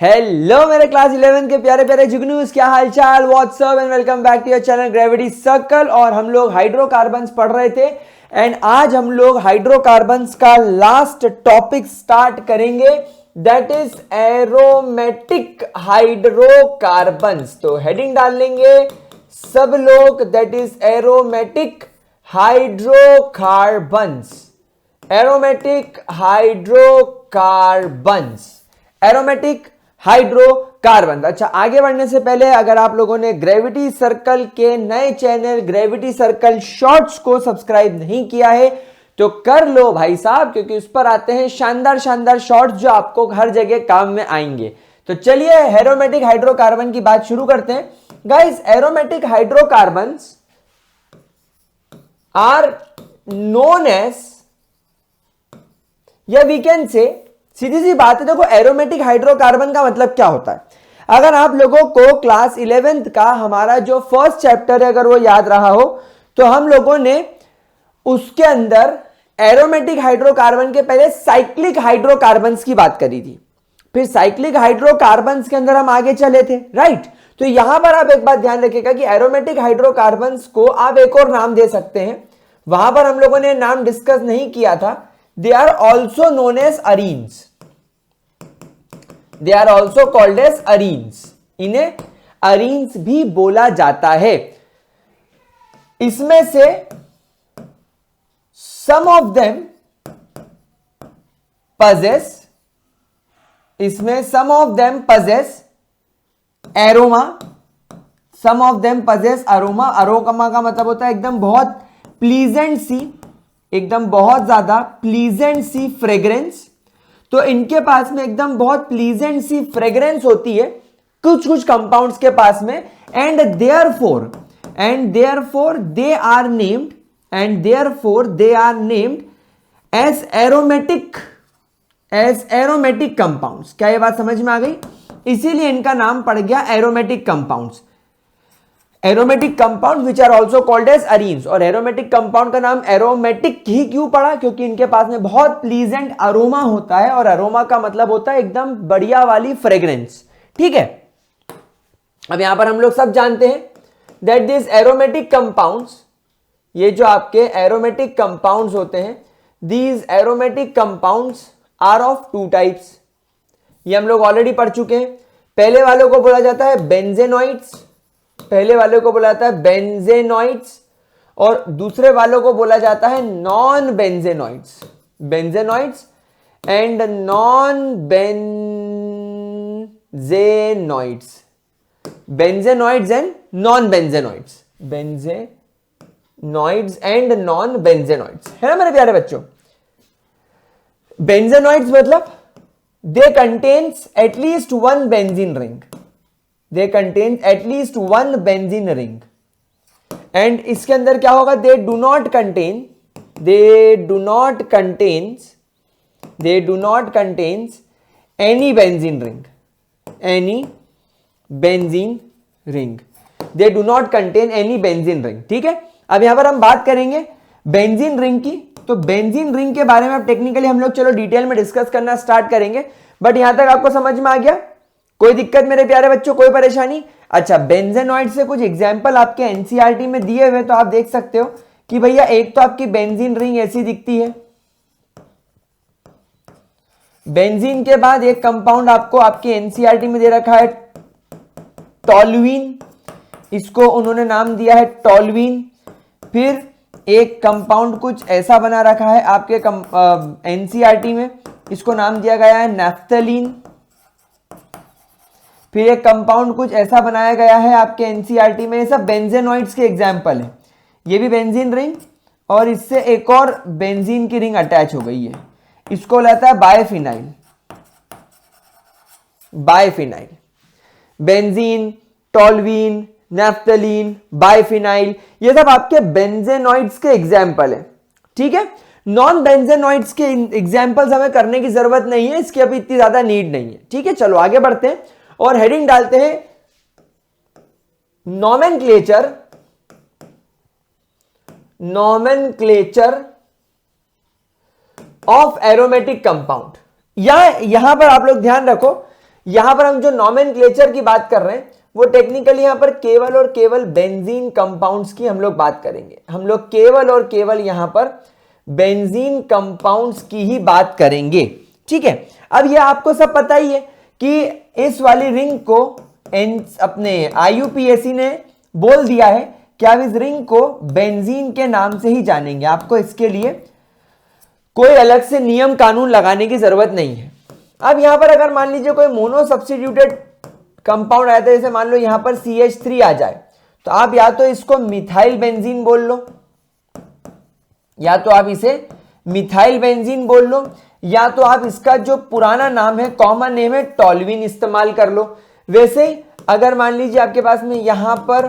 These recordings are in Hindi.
हेलो मेरे क्लास 11 के प्यारे प्यारे जुगनूस, क्या हालचाल, what's up and welcome back to your channel Gravity Circle. और हम लोग हाइड्रोकार्बन्स पढ़ रहे थे एंड आज हम लोग हाइड्रोकार्बन्स का लास्ट टॉपिक स्टार्ट करेंगे, दैट इज एरोमेटिक हाइड्रोकार्बन्स। तो हेडिंग डाल लेंगे सब लोग, that is aromatic hydrocarbons. Aromatic hydrocarbons, aromatic hydrocarbon. अच्छा, आगे बढ़ने से पहले अगर आप लोगों ने ग्रेविटी सर्कल के नए चैनल ग्रेविटी सर्कल शॉर्ट्स को सब्सक्राइब नहीं किया है तो कर लो भाई साहब, क्योंकि उस पर आते हैं शानदार शानदार शॉर्ट्स जो आपको हर जगह काम में आएंगे। तो चलिए एरोमेटिक हाइड्रोकार्बन की बात शुरू करते हैं। Guys, aromatic hydrocarbons are known as, या वी कैन से, सीधी सी बात है, देखो एरोमेटिक हाइड्रोकार्बन का मतलब क्या होता है। अगर आप लोगों को क्लास 11th का हमारा जो फर्स्ट चैप्टर है अगर वो याद रहा हो तो हम लोगों ने उसके अंदर एरोमेटिक हाइड्रोकार्बन के पहले साइक्लिक हाइड्रोकार्बन्स की बात करी थी, फिर साइक्लिक हाइड्रोकार्बन्स के अंदर हम आगे चले थे, राइट। तो यहां पर आप एक बात ध्यान रखिएगा कि एरोमेटिक हाइड्रोकार्बन्स को आप एक और नाम दे सकते हैं, वहां पर हम लोगों ने नाम डिस्कस नहीं किया था। They are also known as arenes. They are also called as arenes. इन्हें arenes भी बोला जाता है। इसमें से some of them possess, इसमें some of them possess aroma, some of them possess aroma। Aroma का मतलब होता है एकदम बहुत प्लीजेंट सी, एकदम बहुत ज्यादा प्लीजेंट सी फ्रेग्रेंस। तो इनके पास में एकदम बहुत प्लीजेंट सी फ्रेग्रेंस होती है कुछ कुछ कंपाउंड्स के पास में। And therefore they are named as aromatic compounds. क्या ये बात समझ में आ गई? इसीलिए इनका नाम पड़ गया aromatic compounds, aromatic compound which are also called as arenes. और एरोमेटिक कंपाउंड का नाम एरोमेटिक ही क्यों पड़ा? क्योंकि इनके पास में बहुत प्लीजेंट अरोमा होता है, और अरोमा का मतलब होता है एकदम बढ़िया वाली फ्रेग्रेंस, ठीक है। अब यहां पर हम लोग सब जानते हैं दैट दिस एरोमेटिक कंपाउंड्स, ये जो आपके एरोमेटिक कंपाउंड्स होते हैं, these aromatic compounds are of two types. ये हम लोग ऑलरेडी पढ़ चुके हैं। पहले वालों को बोला जाता है बेंजेनॉइड्स, पहले वाले को बोला जाता है बेंजेनॉइड्स, और दूसरे वालों को बोला जाता है non benzenoids. Benzenoids and non benzenoids, benzenoids and non benzenoids, benzenoids and non benzenoids, है ना मेरे प्यारे बच्चों। बेंजेनॉइड्स मतलब they contains at least one benzene ring, they contain at least one benzene ring। and इसके अंदर क्या होगा? they do not contains any benzene ring, they do not contain any benzene ring, ठीक है। अब यहां पर हम बात करेंगे बेंजीन रिंग की। तो बेंजीन रिंग के बारे में अब टेक्निकली हम लोग चलो डिटेल में डिस्कस करना स्टार्ट करेंगे, बट यहां तक आपको समझ में आ गया? कोई दिक्कत मेरे प्यारे बच्चों, कोई परेशानी? अच्छा, बेंजेनॉइड से कुछ एग्जांपल आपके एनसीईआरटी में दिए हुए, तो आप देख सकते हो कि भैया एक तो आपकी बेंजीन रिंग ऐसी दिखती है, बेंजीन के बाद एक कंपाउंड आपको आपके एनसीईआरटी में दे रखा है टॉल्यूइन, इसको उन्होंने नाम दिया है टॉल्यूइन। फिर एक कंपाउंड कुछ ऐसा बना रखा है आपके एनसीईआरटी में, इसको नाम दिया गया है नैफ्थलीन। फिर एक कंपाउंड कुछ ऐसा बनाया गया है आपके एनसीईआरटी में। ये सब बेंजेनॉइड्स के एग्जांपल है। ये भी बेंजीन रिंग, और इससे एक और बेंजीन की रिंग अटैच हो गई है, इसको लेता है बायफिनाइल। बेंजीन, टॉल्यूइन, नैफ्थलीन, बायफिनाइल, ये सब आपके बेंजेनॉइड्स के एग्जाम्पल है, ठीक है। नॉन बेंजेनॉइड्स के एग्जाम्पल्स हमें करने की जरूरत नहीं है, इसकी अभी इतनी ज्यादा नीड नहीं है, ठीक है। चलो आगे बढ़ते हैं और हेडिंग डालते हैं नॉमेनक्लेचर ऑफ एरोमेटिक कंपाउंड। यहां पर आप लोग ध्यान रखो, यहां पर हम जो नॉमेनक्लेचर की बात कर रहे हैं वो टेक्निकली यहां पर केवल और केवल बेंजीन कंपाउंड्स की हम लोग बात करेंगे। हम लोग केवल और केवल यहां पर बेंजीन कंपाउंड्स की ही बात करेंगे, ठीक है। अब ये आपको सब पता ही है कि इस वाली रिंग को अपने IUPAC ने बोल दिया है कि आप इस रिंग को बेंजीन के नाम से ही जानेंगे। आपको इसके लिए कोई अलग से नियम कानून लगाने की जरूरत नहीं है। अब यहां पर अगर मान लीजिए कोई मोनो सब्स्टिट्यूटेड कंपाउंड आया था, जैसे मान लो यहां पर CH3 आ जाए, तो आप या तो इसको मिथाइल बेंजीन बोल लो, या तो आप इसे मिथाइल बेंजीन बोल लो, या तो आप इसका जो पुराना नाम है, कॉमन नेम है, टॉल्यूइन इस्तेमाल कर लो। वैसे अगर मान लीजिए आपके पास में यहां पर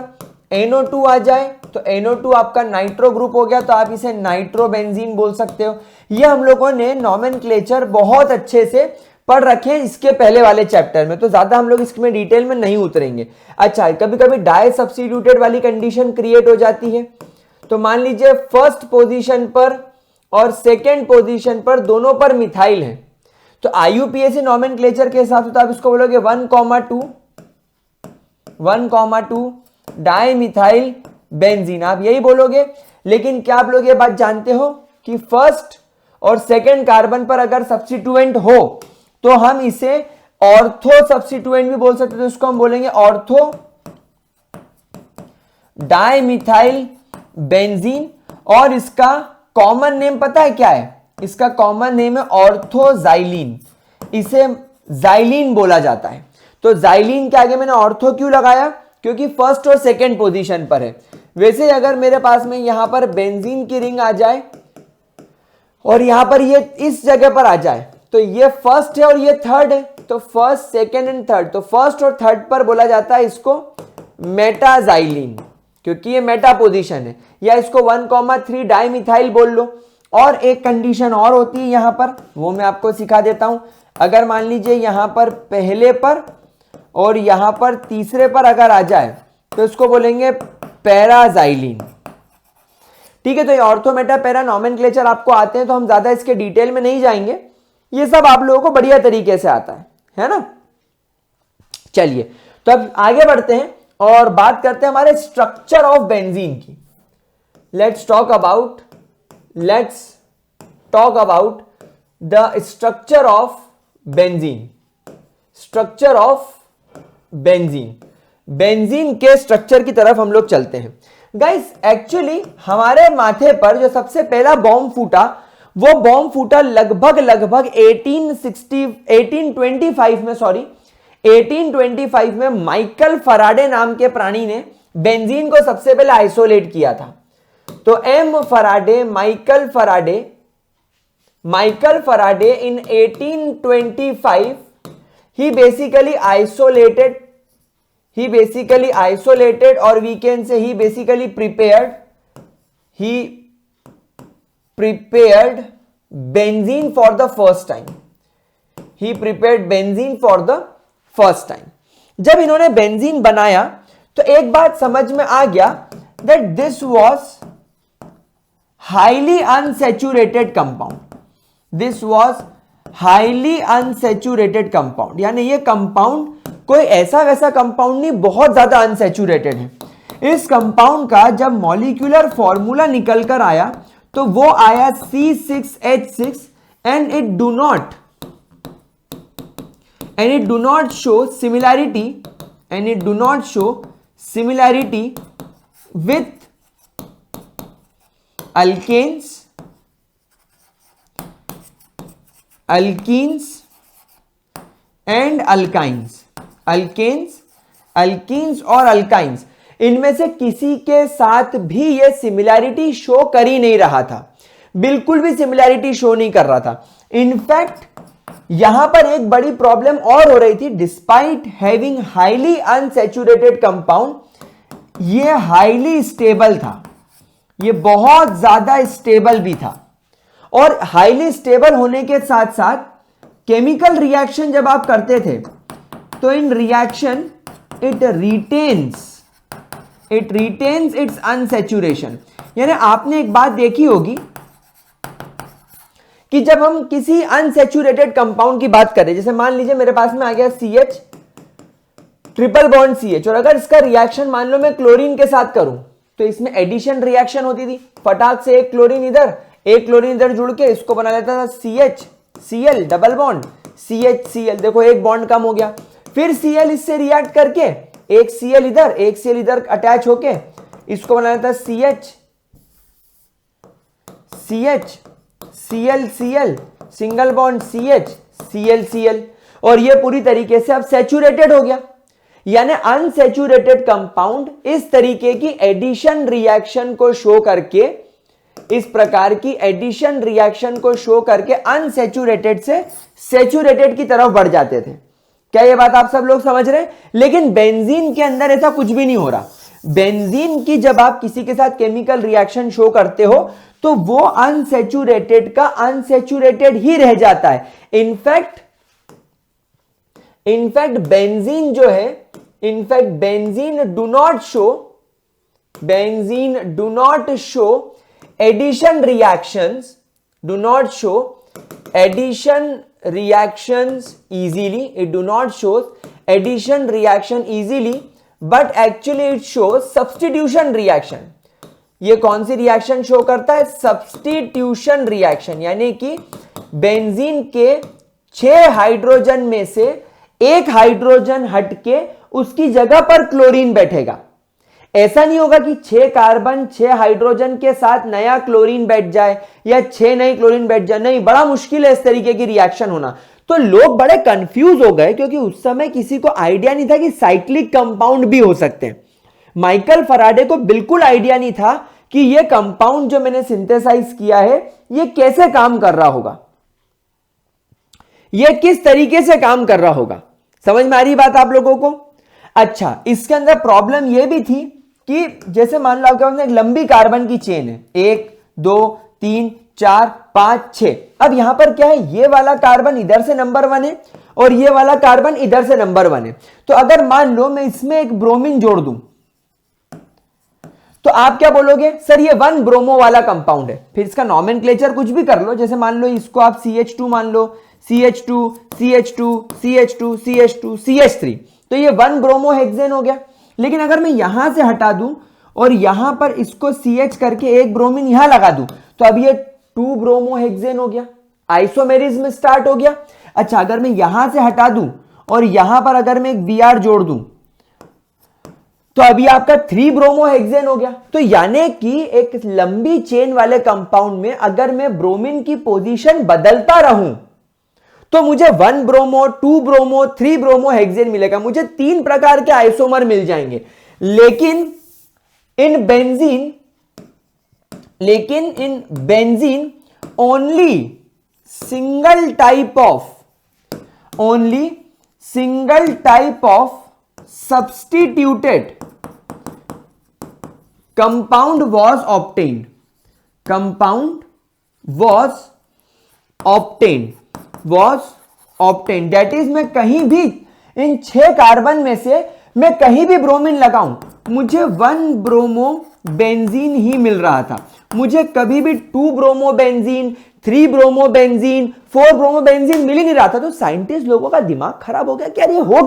NO2 आ जाए तो NO2 आपका नाइट्रो ग्रुप हो गया, तो आप इसे नाइट्रो बेंजीन बोल सकते हो। ये हम लोगों ने नॉमेनक्लेचर बहुत अच्छे से पढ़ रखे हैं इसके पहले वाले चैप्टर में, तो ज्यादा हम लोग इसमें डिटेल में नहीं उतरेंगे। अच्छा, कभी कभी डाई सब्स्टिट्यूटेड वाली कंडीशन क्रिएट हो जाती है, तो मान लीजिए फर्स्ट पोजीशन पर और सेकेंड पोजीशन पर दोनों पर मिथाइल है, तो IUPAC नॉमेनक्लेचर के हिसाब से तो आप इसको बोलोगे 1,2 डाई मिथाइल बेंजीन, आप यही बोलोगे। लेकिन क्या आप लोग ये बात जानते हो कि फर्स्ट और सेकेंड कार्बन पर अगर सब्स्टिट्यूएंट हो तो हम इसे ऑर्थो सब्स्टिट्यूएंट भी बोल सकते हैं, तो इसको हम बोलेंगे ऑर्थो डाई मिथाइल बेंजीन। और इसका कॉमन नेम पता है क्या है? इसका कॉमन नेम है ऑर्थोजाइलिन, इसे जाइलिन बोला जाता है। तो जाइलिन के आगे मैंने ऑर्थो क्यों लगाया? क्योंकि फर्स्ट और सेकेंड पोजीशन पर है। वैसे अगर मेरे पास में यहां पर बेंजीन की रिंग आ जाए और यहां पर ये इस जगह पर आ जाए, तो ये फर्स्ट है और ये थर्ड है, तो फर्स्ट सेकेंड एंड थर्ड, तो फर्स्ट और थर्ड पर बोला जाता है इसको मेटाजाइलिन, क्योंकि ये मेटा पोजीशन है। या इसको 1,3 डाई मिथाइल बोल लो। और एक कंडीशन और होती है यहां पर, वो मैं आपको सिखा देता हूं। अगर मान लीजिए यहां पर पहले पर और यहां पर तीसरे पर अगर आ जाए तो इसको बोलेंगे पैराजाइलिन, ठीक है। तो ये ऑर्थो मेटा पैरा नॉमेनक्लेचर आपको आते हैं, तो हम ज्यादा इसके डिटेल में नहीं जाएंगे, ये सब आप लोगों को बढ़िया तरीके से आता है ना। चलिए, तो अब आगे बढ़ते हैं और बात करते हैं हमारे स्ट्रक्चर ऑफ बेंजीन की। Let's talk about the structure of benzene. Structure of benzene, benzene के स्ट्रक्चर की तरफ हम लोग चलते हैं। गाइस, एक्चुअली हमारे माथे पर जो सबसे पहला बॉम्ब फूटा, वो बॉम्ब फूटा लगभग 1825 में माइकल फराडे नाम के प्राणी ने बेंजीन को सबसे पहले आइसोलेट किया था। तो Michael Faraday in 1825 he basically isolated or we can say he basically prepared benzene for the first time. He prepared benzene for the first time. जब इन्होंने बेंजीन बनाया तो एक बात समझ में आ गया that this was highly unsaturated compound. This was highly unsaturated compound, यानी ये कंपाउंड कोई ऐसा वैसा कंपाउंड नहीं, बहुत ज्यादा अनसेचुरेटेड है। इस कंपाउंड का जब मॉलिक्यूलर फॉर्मूला निकल कर आया तो वो आया C6H6 and it do not show similarity with alkenes and alkenes और अल्काइंस, इनमें से किसी के साथ भी ये सिमिलैरिटी शो कर ही नहीं रहा था, बिल्कुल भी सिमिलैरिटी शो नहीं कर रहा था। इनफैक्ट यहां पर एक बड़ी प्रॉब्लम और हो रही थी, despite having highly unsaturated compound, ये हाईली स्टेबल था, ये बहुत ज्यादा स्टेबल भी था। और हाईली स्टेबल होने के साथ साथ केमिकल रिएक्शन जब आप करते थे तो in reaction it retains its unsaturation. यानी आपने एक बात देखी होगी कि जब हम किसी अनसैचुरेटेड कंपाउंड की बात करें, जैसे मान लीजिए मेरे पास में आ गया CH ट्रिपल बॉन्ड CH, और अगर इसका रिएक्शन मान लो मैं क्लोरीन के साथ करूं तो इसमें एडिशन रिएक्शन होती थी। फटाक से एक क्लोरीन इधर जुड़ के इसको बना लेता था CH Cl double bond CH Cl, देखो एक बॉन्ड कम हो गया। फिर Cl इससे रिएक्ट करके एक Cl इधर अटैच होके इसको बना लेता है CH Cl single bond CH Cl, और ये पूरी तरीके से अब सैचुरेटेड हो गया। यानी अनसैचुरेटेड कंपाउंड इस तरीके की एडिशन रिएक्शन को शो करके, इस प्रकार की एडिशन रिएक्शन को शो करके अनसैचुरेटेड से सैचुरेटेड की तरफ बढ़ जाते थे। क्या ये बात आप सब लोग समझ रहे हैं? लेकिन बेंजीन के अंदर ऐसा कुछ भी नहीं हो रहा। बेंजीन की जब आप किसी के साथ केमिकल रिएक्शन शो करते हो तो वो अनसैचुरेटेड का अनसैचुरेटेड ही रह जाता है। इनफैक्ट बेंजीन जो है, benzene do not show addition reactions, easily. It do not show addition reaction easily, but actually it shows substitution reaction. ये कौन सी रिएक्शन शो करता है? सब्स्टिट्यूशन रिएक्शन, यानी कि बेंजीन के 6 हाइड्रोजन में से एक हाइड्रोजन हटके उसकी जगह पर क्लोरीन बैठेगा। ऐसा नहीं होगा कि 6 कार्बन 6 हाइड्रोजन के साथ नया क्लोरीन बैठ जाए या 6 नई क्लोरीन बैठ जाए, नहीं, बड़ा मुश्किल है इस तरीके की रिएक्शन होना। तो लोग बड़े कंफ्यूज हो गए क्योंकि उस समय किसी को आइडिया नहीं था कि साइक्लिक कंपाउंड भी हो सकते हैं। माइकल फराडे को बिल्कुल आइडिया नहीं था कि यह कंपाउंड जो मैंने सिंथेसाइज किया है यह कैसे काम कर रहा होगा, यह किस तरीके से काम कर रहा होगा। समझ में आ रही बात आप लोगों को? अच्छा, इसके अंदर प्रॉब्लम यह भी थी कि जैसे मान लो आपके एक लंबी कार्बन की चेन है, 1 2 3 4 5 6। अब यहां पर क्या है, ये वाला कार्बन इधर से नंबर 1 है और ये वाला कार्बन इधर से नंबर 1 है। तो अगर मान लो मैं इसमें एक ब्रोमीन जोड़ दूं तो आप क्या बोलोगे, सर ये 1 ब्रोमो वाला कंपाउंड है। फिर इसका नॉमेनक्लेचर कुछ भी कर लो, जैसे मान लो इसको आप CH2 मान लो, CH2 CH2 CH2 CH2 CH3, तो ये 1 ब्रोमो हेक्सेन हो गया। लेकिन अगर मैं यहां से हटा दूं और यहां पर इसको CH करके एक ब्रोमीन यहां लगा दूं तो अब ये 2 ब्रोमो हेक्सेन हो गया, आइसोमेरिज्म स्टार्ट हो गया। अच्छा, अगर मैं यहां से हटा दूं और यहां पर अगर मैं एक Br जोड़ दूं तो अभी आपका 3 ब्रोमो हेक्सेन हो गया। तो यानी कि एक लंबी चेन वाले कंपाउंड में अगर मैं ब्रोमीन की पोजीशन बदलता रहूं तो मुझे 1 ब्रोमो 2 ब्रोमो 3 ब्रोमो हेक्सेन मिलेगा, मुझे 3 प्रकार के आइसोमर मिल जाएंगे। लेकिन in benzene only single type of substituted compound was obtained. That is, मैं कहीं भी इन 6 कार्बन में से मैं कहीं भी ब्रोमीन लगाऊं मुझे 1 ब्रोमो बेंजीन ही मिल रहा था। मुझे कभी भी 2 bromo benzene 3 bromo benzene 4 bromo benzene मिल ही नहीं रहा था। तो साइंटिस्ट लोगों का दिमाग खराब हो गया कि यार ये हो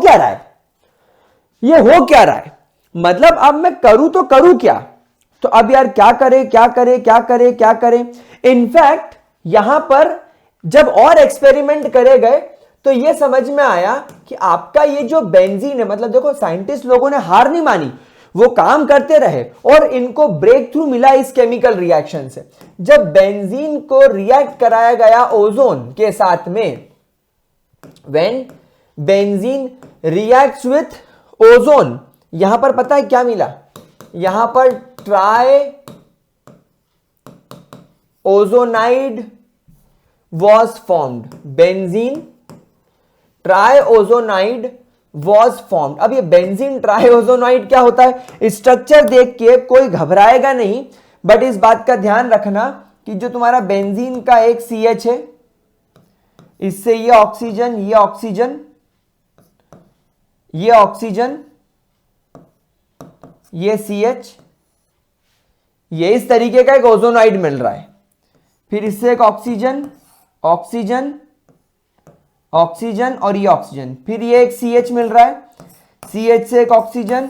क्या रहा है, मतलब अब मैं करूं तो करूं क्या। तो अब यार क्या करें। इनफैक्ट यहां पर जब और एक्सपेरिमेंट करे गए तो यह समझ में आया कि आपका ये जो बेंजीन है, मतलब देखो साइंटिस्ट लोगों ने हार नहीं मानी, वो काम करते रहे और इनको ब्रेक थ्रू मिला इस केमिकल रिएक्शन से। जब बेंजीन को रिएक्ट कराया गया ओजोन के साथ में, when benzene reacts with ozone, यहां पर पता है क्या मिला, यहां पर try ozonide was formed, benzene triozonide was formed। अब ये बेंजीन ट्राइओजोनाइड क्या होता है, स्ट्रक्चर देख के कोई घबराएगा नहीं, बट इस बात का ध्यान रखना कि जो तुम्हारा बेंजीन का एक CH है, इससे ये ऑक्सीजन ये CH, ये इस तरीके का एक ओजोनाइड मिल रहा है। फिर इससे एक ऑक्सीजन ऑक्सीजन, ऑक्सीजन और ये ऑक्सीजन, फिर ये एक CH मिल रहा है, CH से एक oxygen,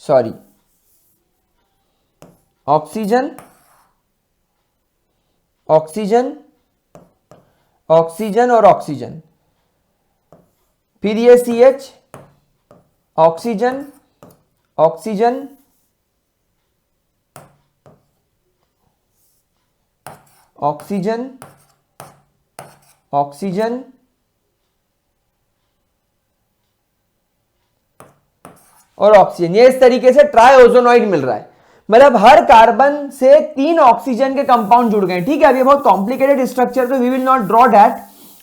sorry oxygen, oxygen, oxygen और ऑक्सीजन, फिर ये CH, oxygen, oxygen, oxygen, oxygen और ऑक्सीजन। ये इस तरीके से ट्राइओजोनॉइड मिल रहा है, मतलब हर कार्बन से 3 ऑक्सीजन के कंपाउंड जुड़ गए। ठीक है, अभी बहुत कॉम्प्लिकेटेड स्ट्रक्चर, तो we will not draw that,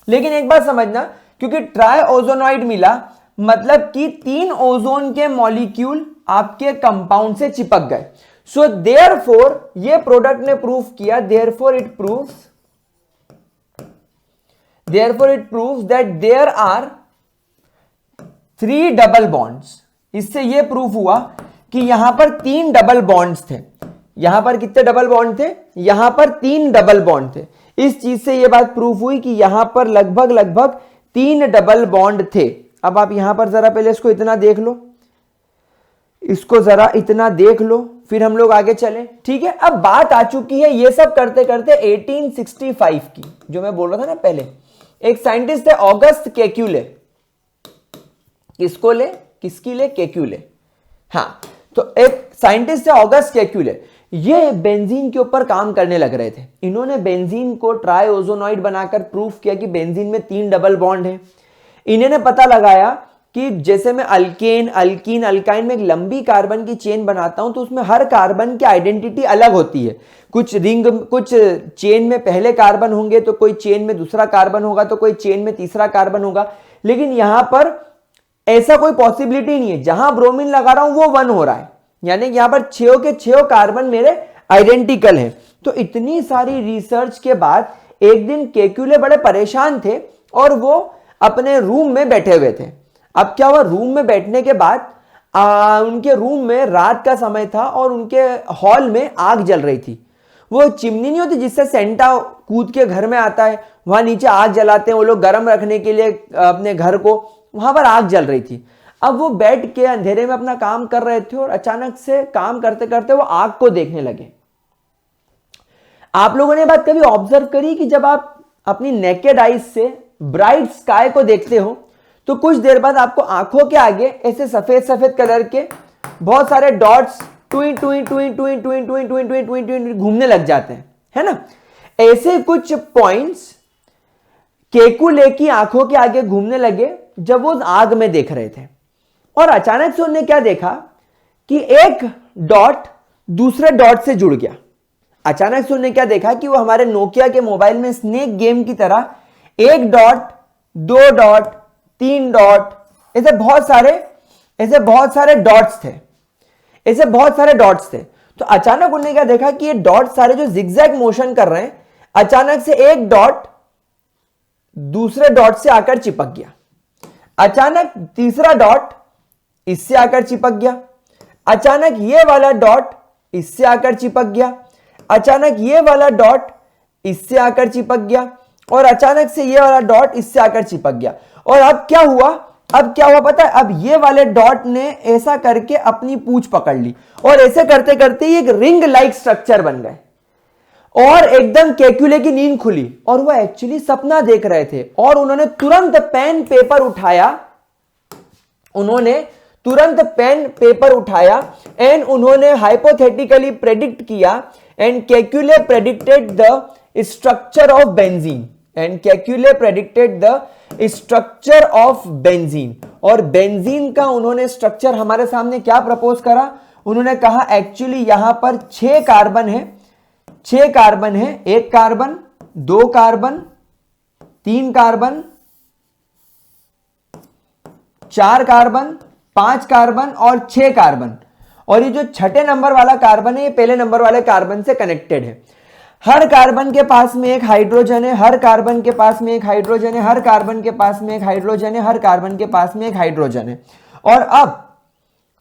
लेकिन एक बात समझना, क्योंकि ट्राइओजोनॉइड मिला मतलब कि 3 ओजोन के मॉलिक्यूल आपके कंपाउंड से चिपक गए। सो देयरफॉर ये प्रोडक्ट ने प्रूव किया, therefore it proves that there are 3 double bonds. इससे ये प्रूफ हुआ कि यहां पर 3 डबल बॉन्ड्स थे। यहां पर कितने डबल बॉन्ड थे? यहां पर 3 डबल बॉन्ड थे। इस चीज से ये बात प्रूफ हुई कि यहां पर लगभग 3 डबल बॉन्ड थे। अब आप यहां पर जरा पहले इसको इतना देख लो, इसको जरा इतना देख लो, फिर हम लोग आगे चले। ठीक है, अब बात आ चुकी है ये सब करते करते 1865 की, जो मैं बोल रहा था ना पहले। एक साइंटिस्ट है ऑगस्ट केक्यूले, किसकी ले? केक्यूले। हाँ, तो एक साइंटिस्ट है ऑगस्ट केक्यूले, ये बेंजीन के ऊपर काम करने लग रहे थे। इन्होंने बेंजीन को ट्राइओजोनॉइड बनाकर प्रूफ किया कि बेंजीन में 3 डबल बॉन्ड है। इन्होंने पता लगाया कि जैसे मैं अल्केन, अल्कीन, अल्काइन में एक लंबी कार्बन की चेन बनाता हूं, तो उसमें हर कार्बन की आइडेंटिटी अलग होती है। कुछ चेन में पहले कार्बन होंगे, तो कोई चेन में दूसरा कार्बन होगा, तो कोई चेन में तीसरा कार्बन होगा। लेकिन यहां पर ऐसा कोई पॉसिबिलिटी नहीं है, जहां ब्रोमीन लगा रहा हूं वो 1 हो रहा है, यानी कि यहां पर 6 के 6 कार्बन मेरे आइडेंटिकल हैं। तो इतनी सारी रिसर्च के बाद एक दिन केक्यूले बड़े परेशान थे और वो अपने रूम में बैठे हुए थे। अब क्या हुआ, रूम में बैठने के बाद उनके रूम में रात का समय था और उनके हॉल में आग जल रही थी। वो चिमनी नहीं होती जिससे सेंटा कूद के घर में आता है, वहां नीचे आग जलाते हैं वो लोग गर्म रखने के लिए अपने घर को, वहां पर आग जल रही थी। अब वो बैठ के अंधेरे में अपना काम कर रहे थे और अचानक से काम करते करते वो आग को देखने लगे। आप लोगों ने बात कभी ऑब्जर्व करी कि जब आप अपनी नेकेड आईज से ब्राइट स्काई को देखते हो तो कुछ देर बाद आपको आंखों के आगे ऐसे सफेद सफेद कलर के बहुत सारे डॉट्स टुई टुई टुई टुई टुई टुई टुई टुई टुई टुई घूमने लग जाते हैं, है ना। ऐसे कुछ पॉइंट्स केकुले की आंखों के आगे घूमने लगे जब वो आग में देख रहे थे। और अचानक से उन्होंने क्या देखा कि एक डॉट दूसरे डॉट से जुड़ गया। अचानक से उन्होंने क्या देखा कि वो हमारे नोकिया के मोबाइल में स्नेक गेम की तरह 1 डॉट, 2 डॉट, 3 डॉट, ऐसे बहुत सारे डॉट्स थे। तो अचानक उन्होंने क्या देखा कि ये डॉट सारे जो जिगजैग मोशन कर रहे हैं, अचानक से एक डॉट दूसरे डॉट से आकर चिपक गया। अचानक तीसरा डॉट इससे आकर चिपक गया। अचानक ये वाला डॉट इससे आकर चिपक गया। अचानक ये वाला डॉट इससे आकर चिपक गया और अचानक से ये वाला डॉट इससे आकर चिपक गया। और अब क्या हुआ पता है? अब ये वाले डॉट ने ऐसा करके अपनी पूंछ पकड़ ली और ऐसे करते करते एक रिंग लाइक स्ट्रक्चर बन गए और एकदम केक्यूले की नींद खुली और वो एक्चुअली सपना देख रहे थे। और उन्होंने तुरंत पेन पेपर उठाया एंड उन्होंने हाइपोथेटिकली प्रेडिक्ट किया and Kekule predicted the structure of benzene. और बेंजीन का उन्होंने स्ट्रक्चर हमारे सामने क्या प्रपोज करा? उन्होंने कहा एक्चुअली यहां पर 6 कार्बन है, 1 carbon, 2 carbon, 3 carbon, 4 carbon, 5 carbon और 6 कार्बन। और ये जो छठे नंबर वाला कार्बन है ये पहले नंबर वाले कार्बन से कनेक्टेड है। हर कार्बन के पास में एक हाइड्रोजन है, हर कार्बन के पास में एक हाइड्रोजन है, हर कार्बन के पास में एक हाइड्रोजन है, हर कार्बन के पास में एक हाइड्रोजन है। और अब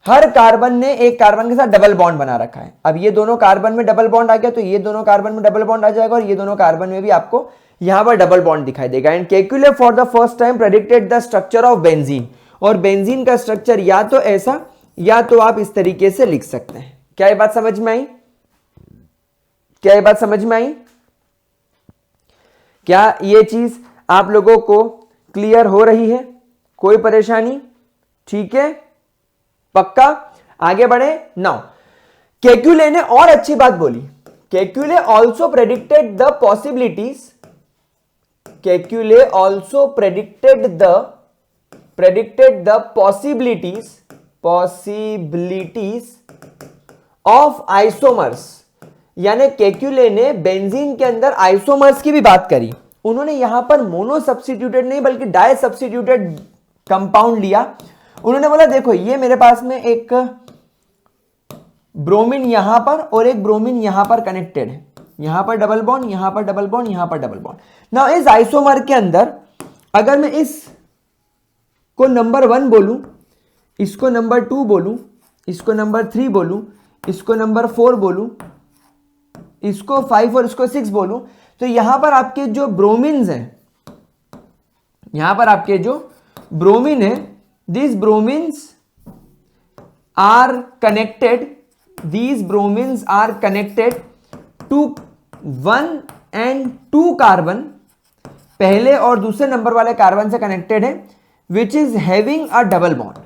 हर कार्बन ने एक कार्बन के साथ डबल बॉन्ड बना रखा है। अब ये दोनों कार्बन में डबल बॉन्ड आ गया तो ये दोनों कार्बन में डबल बॉन्ड आ जाएगा और ये दोनों कार्बन में भी आपको यहां पर डबल बॉन्ड दिखाई देगा। And Kekule for the first time predicted the structure of benzene, और बेंजीन का स्ट्रक्चर या तो ऐसा या तो आप इस तरीके से लिख सकते हैं। क्या ये बात समझ में आई? क्या ये बात समझ में आई? क्या ये चीज आप लोगों को क्लियर हो रही है? कोई परेशानी? ठीक है, पक्का? आगे बढ़े। नाउ केक्युले ने और अच्छी बात बोली। Kekule also predicted the possibilities, Kekule also predicted the possibilities of isomers, यानी केक्युले ने बेंजीन के अंदर आइसोमर्स की भी बात करी। उन्होंने यहां पर मोनो सब्स्टिट्यूटेड नहीं बल्कि डाई सब्स्टिट्यूटेड कंपाउंड लिया। उन्होंने बोला देखो ये मेरे पास में एक ब्रोमीन यहां पर और एक ब्रोमीन यहां पर कनेक्टेड है, यहां पर डबल बॉन्ड, यहां पर डबल बॉन्ड, यहां पर डबल बॉन्ड। नाउ इस आइसोमर के अंदर अगर मैं इस को नंबर 1 बोलूं, इसको नंबर 2 बोलूं, इसको नंबर 3 बोलूं, इसको नंबर 4 बोलूं, इसको 5 और इसको 6 बोलूं, तो यहां पर आपके जो ब्रोमीन्स हैं, यहां पर आपके जो ब्रोमीन है, these bromines are connected, these bromines are connected to 1 and 2 carbon, पहले और दूसरे नंबर वाले कार्बन से कनेक्टेड है, which is having a double bond,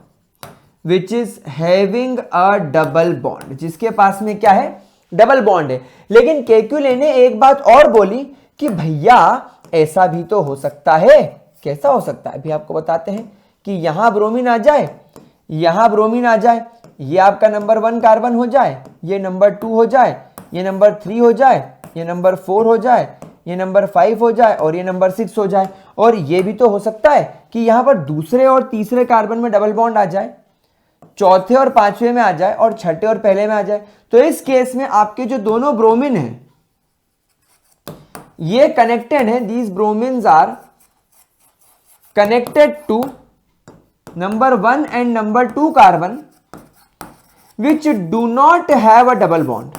which is having a double bond, जिसके पास में क्या है? डबल बॉन्ड है। लेकिन केक्युले ने एक बात और बोली कि भैया ऐसा भी तो हो सकता है। कैसा हो सकता है अभी आपको बताते हैं कि यहां ब्रोमीन आ जाए, यहां ब्रोमीन आ जाए, ये आपका नंबर 1 कार्बन हो जाए, ये नंबर 2 हो जाए, ये नंबर 3 हो जाए, ये नंबर 4 हो जाए, ये नंबर 5 हो जाए और ये नंबर 6 हो जाए। और ये भी तो हो सकता है कि यहां पर दूसरे और तीसरे कार्बन में डबल बॉन्ड आ जाए, चौथे और पांचवें में आ जाए और छठे और पहले में आ जाए। तो इस केस में आपके जो दोनों ब्रोमीन हैं ये कनेक्टेड हैं, these bromines are connected to number 1 and number 2 carbon which do not have a double bond,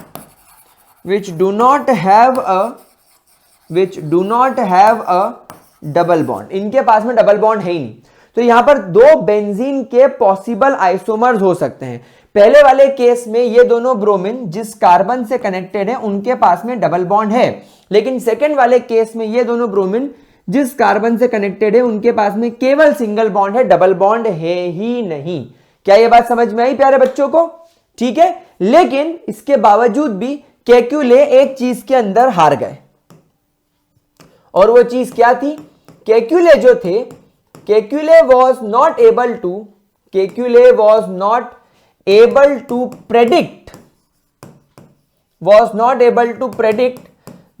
which do not have a double bond, इनके पास में डबल बॉन्ड है ही नहीं। तो यहां पर दो बेंजीन के पॉसिबल आइसोमर्स हो सकते हैं। पहले वाले केस में ये दोनों ब्रोमीन जिस कार्बन से कनेक्टेड है उनके पास में डबल बॉन्ड है, लेकिन सेकेंड वाले केस में ये दोनों ब्रोमीन जिस कार्बन से कनेक्टेड है उनके पास में केवल सिंगल बॉन्ड है, डबल बॉन्ड है ही नहीं। क्या ये बात समझ में आई प्यारे बच्चों को? ठीक है, लेकिन इसके बावजूद भी केक्युले एक चीज के अंदर हार गए, और वो चीज क्या थी? केक्युले जो थे, Kekule was not able to predict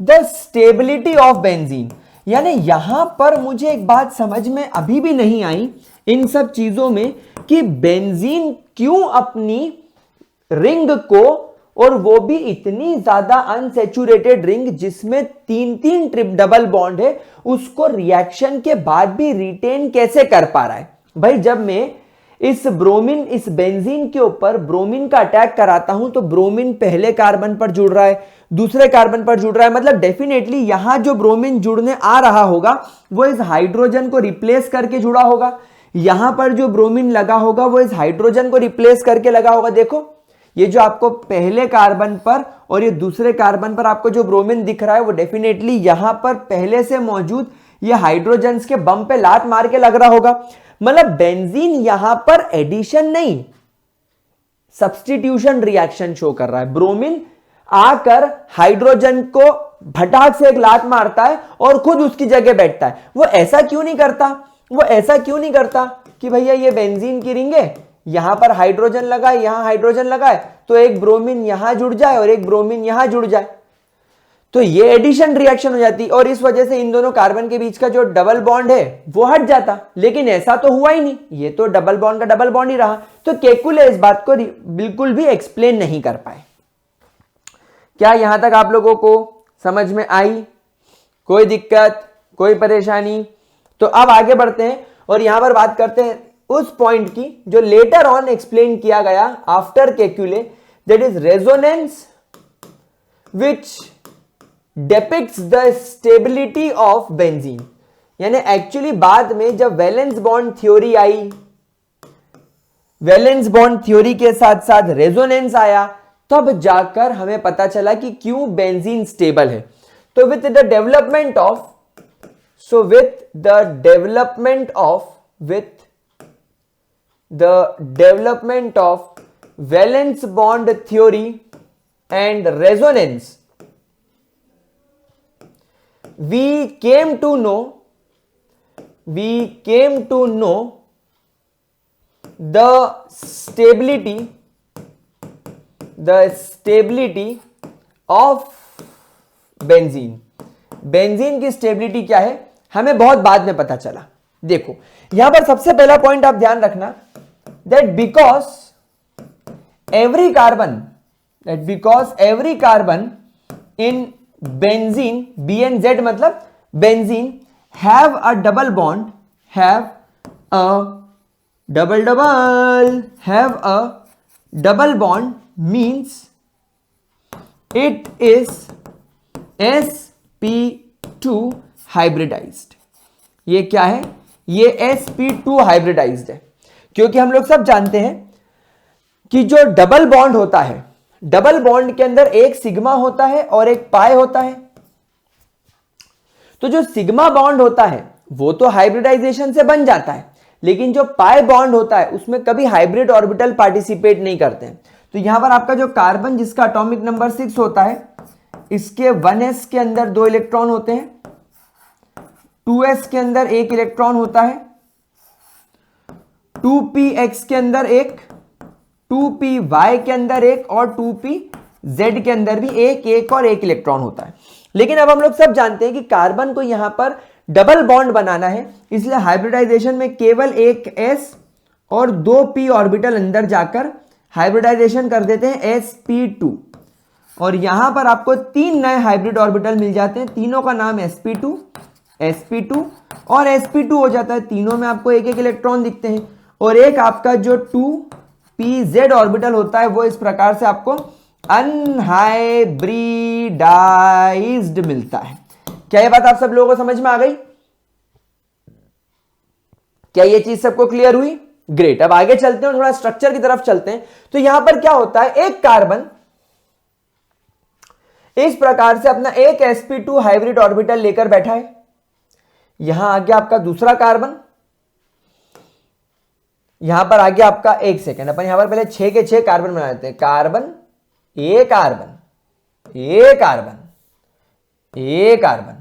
the stability of benzene. यानी यहां पर मुझे एक बात समझ में अभी भी नहीं आई इन सब चीजों में कि बेंजीन क्यों अपनी रिंग को, और वो भी इतनी ज्यादा अनसैचुरेटेड रिंग जिसमें 3-3 ट्रिप डबल बॉन्ड है, उसको रिएक्शन के बाद भी रिटेन कैसे कर पा रहा है? भाई जब मैं इस बेंजीन के ऊपर ब्रोमीन का अटैक कराता हूं तो ब्रोमीन पहले कार्बन पर जुड़ रहा है, दूसरे कार्बन पर जुड़ रहा है, मतलब डेफिनेटली यहां जो ब्रोमीन जुड़ने आ रहा होगा वो इस हाइड्रोजन को रिप्लेस करके जुड़ा होगा, यहां पर जो ब्रोमीन लगा होगा वो इस हाइड्रोजन को रिप्लेस करके लगा होगा। देखो ये जो आपको पहले कार्बन पर और ये दूसरे कार्बन पर आपको जो ब्रोमीन दिख रहा है वो डेफिनेटली यहां पर पहले से मौजूद ये हाइड्रोजन्स के बम पे लात मार के लग रहा होगा। मतलब बेंजीन यहां पर एडिशन नहीं, सब्स्टिट्यूशन रिएक्शन शो कर रहा है। ब्रोमीन आकर हाइड्रोजन को भटाक से एक लात मारता है और खुद उसकी जगह बैठता है। वो ऐसा क्यों नहीं करता कि भैया ये बेंजीन की रिंग है, यहां पर हाइड्रोजन लगाए, यहां हाइड्रोजन लगाए तो एक ब्रोमीन यहां जुड़ जाए और एक ब्रोमीन यहां जुड़ जाए, तो ये एडिशन रिएक्शन हो जाती और इस वजह से इन दोनों कार्बन के बीच का जो डबल बॉन्ड है वो हट जाता। लेकिन ऐसा तो हुआ ही नहीं, ये तो डबल बॉन्ड का डबल बॉन्ड ही रहा। तो केकुले इस बात को बिल्कुल भी एक्सप्लेन नहीं कर पाए। क्या यहां तक आप लोगों को समझ में आई? कोई दिक्कत, कोई परेशानी? तो अब आगे बढ़ते हैं और यहां पर बात करते हैं उस पॉइंट की जो लेटर ऑन एक्सप्लेन किया गया after Kekule, that is resonance which depicts the stability of benzene. यानी एक्चुअली बाद में जब वैलेंस बॉन्ड थ्योरी आई, वैलेंस बॉन्ड थ्योरी के साथ साथ रेजोनेंस आया, तब जाकर हमें पता चला कि क्यों बेंजीन स्टेबल है। तो with the development of valence bond theory and resonance, we came to know the stability of benzene. Benzene की स्टेबिलिटी क्या है हमें बहुत बाद में पता चला। देखो यहां पर सबसे पहला पॉइंट आप ध्यान रखना, that because every carbon in benzene, B and Z मतलब benzene, have a double bond, have a double bond means it is sp2 hybridized। ये क्या है, ये sp2 hybridized है, क्योंकि हम लोग सब जानते हैं कि जो डबल बॉन्ड होता है, डबल बॉन्ड के अंदर एक सिग्मा होता है और एक पाई होता है। तो जो सिग्मा बॉन्ड होता है वो तो हाइब्रिडाइजेशन से बन जाता है, लेकिन जो पाई बॉन्ड होता है उसमें कभी हाइब्रिड ऑर्बिटल पार्टिसिपेट नहीं करते हैं। तो यहां पर आपका जो कार्बन जिसका एटॉमिक नंबर 6 होता है, इसके 1s के अंदर 2 इलेक्ट्रॉन होते हैं, 2s के अंदर 1 इलेक्ट्रॉन होता है, 2px के अंदर 1, 2py के अंदर 1 और 2pz के अंदर भी 1 और 1 इलेक्ट्रॉन होता है। लेकिन अब हम लोग सब जानते हैं कि कार्बन को यहां पर डबल बॉन्ड बनाना है, इसलिए हाइब्रिडाइजेशन में केवल एक s और 2 p ऑर्बिटल अंदर जाकर हाइब्रिडाइजेशन कर देते हैं sp2, और यहां पर आपको 3 नए हाइब्रिड ऑर्बिटल मिल जाते हैं, तीनों का नाम sp2 और sp2 हो जाता है। तीनों में आपको एक इलेक्ट्रॉन दिखते हैं, और एक आपका जो 2pz ऑर्बिटल होता है वो इस प्रकार से आपको अनहाइब्रिडाइज्ड मिलता है। क्या ये बात आप सब लोगों को समझ में आ गई? क्या ये चीज सबको क्लियर हुई? ग्रेट। अब आगे चलते हैं, थोड़ा स्ट्रक्चर की तरफ चलते हैं। तो यहां पर क्या होता है, एक कार्बन इस प्रकार से अपना एक sp2 हाइब्रिड ऑर्बिटल लेकर बैठा है। यहां आ गया आपका दूसरा कार्बन, यहां पर आ गया आपका, एक सेकेंड, अपन यहां पर पहले 6 के 6 कार्बन बना देते हैं। कार्बन, ए कार्बन, ए कार्बन, ए कार्बन,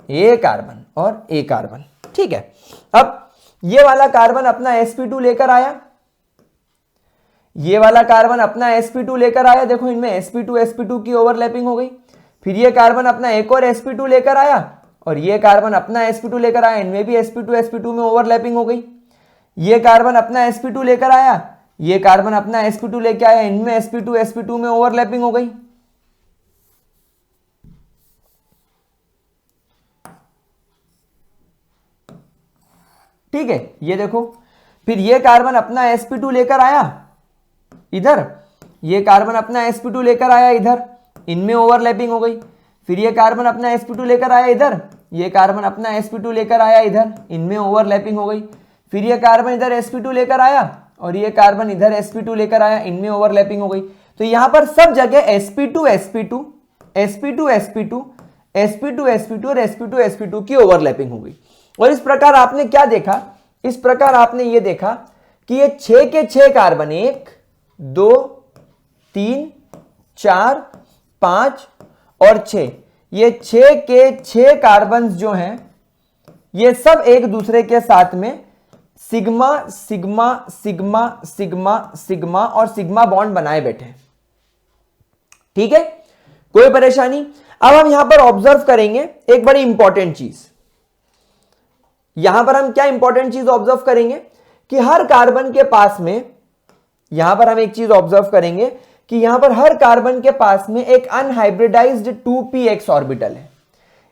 ए कार्बन और ए कार्बन। ठीक है। अब ये वाला कार्बन अपना sp2 लेकर आया, ये वाला कार्बन अपना sp2 लेकर आया। देखो इनमें sp2 की ओवरलैपिंग हो गई। फिर ये कार्बन अपना एक और sp2 लेकर आया, और ये कार्बन अपना sp2 लेकर आया, इनमें भी sp2 में ओवरलैपिंग हो गई। ये कार्बन अपना sp2 लेकर आया, ये कार्बन अपना sp2 लेकर आया, इनमें sp2 में ओवरलैपिंग हो गई। ठीक है, ये देखो। फिर ये कार्बन अपना sp2 लेकर आया इधर, ये कार्बन अपना sp2 लेकर आया इधर, इनमें ओवरलैपिंग हो गई। फिर ये कार्बन अपना sp2 लेकर आया इधर, ये कार्बन अपना sp2 लेकर आया इधर, इनमें ओवरलैपिंग हो गई। फिर ये कार्बन इधर sp2 लेकर आया, और ये कार्बन इधर sp2 लेकर आया, इनमें ओवरलैपिंग हो गई। तो यहां पर सब जगह sp2 sp2 sp2 sp2 sp2 sp2 और sp2 sp2 की ओवरलैपिंग हो गई। और इस प्रकार आपने क्या देखा, इस प्रकार आपने ये देखा कि ये 6 के 6 कार्बन, 1 2 3 4 5 और 6, ये 6 के 6 कार्बन जो हैं ये सब एक दूसरे के साथ में sigma sigma sigma sigma sigma और सिग्मा बॉन्ड बनाए बैठे हैं। ठीक है, कोई परेशानी? अब हम यहां पर ऑब्जर्व करेंगे एक बड़ी इंपॉर्टेंट चीज। यहां पर हम क्या इंपॉर्टेंट चीज ऑब्जर्व करेंगे कि हर कार्बन के पास में, यहां पर हम एक चीज ऑब्जर्व करेंगे कि यहां पर हर कार्बन के पास में एक अनहाइब्रिडाइज्ड 2px ऑर्बिटल है।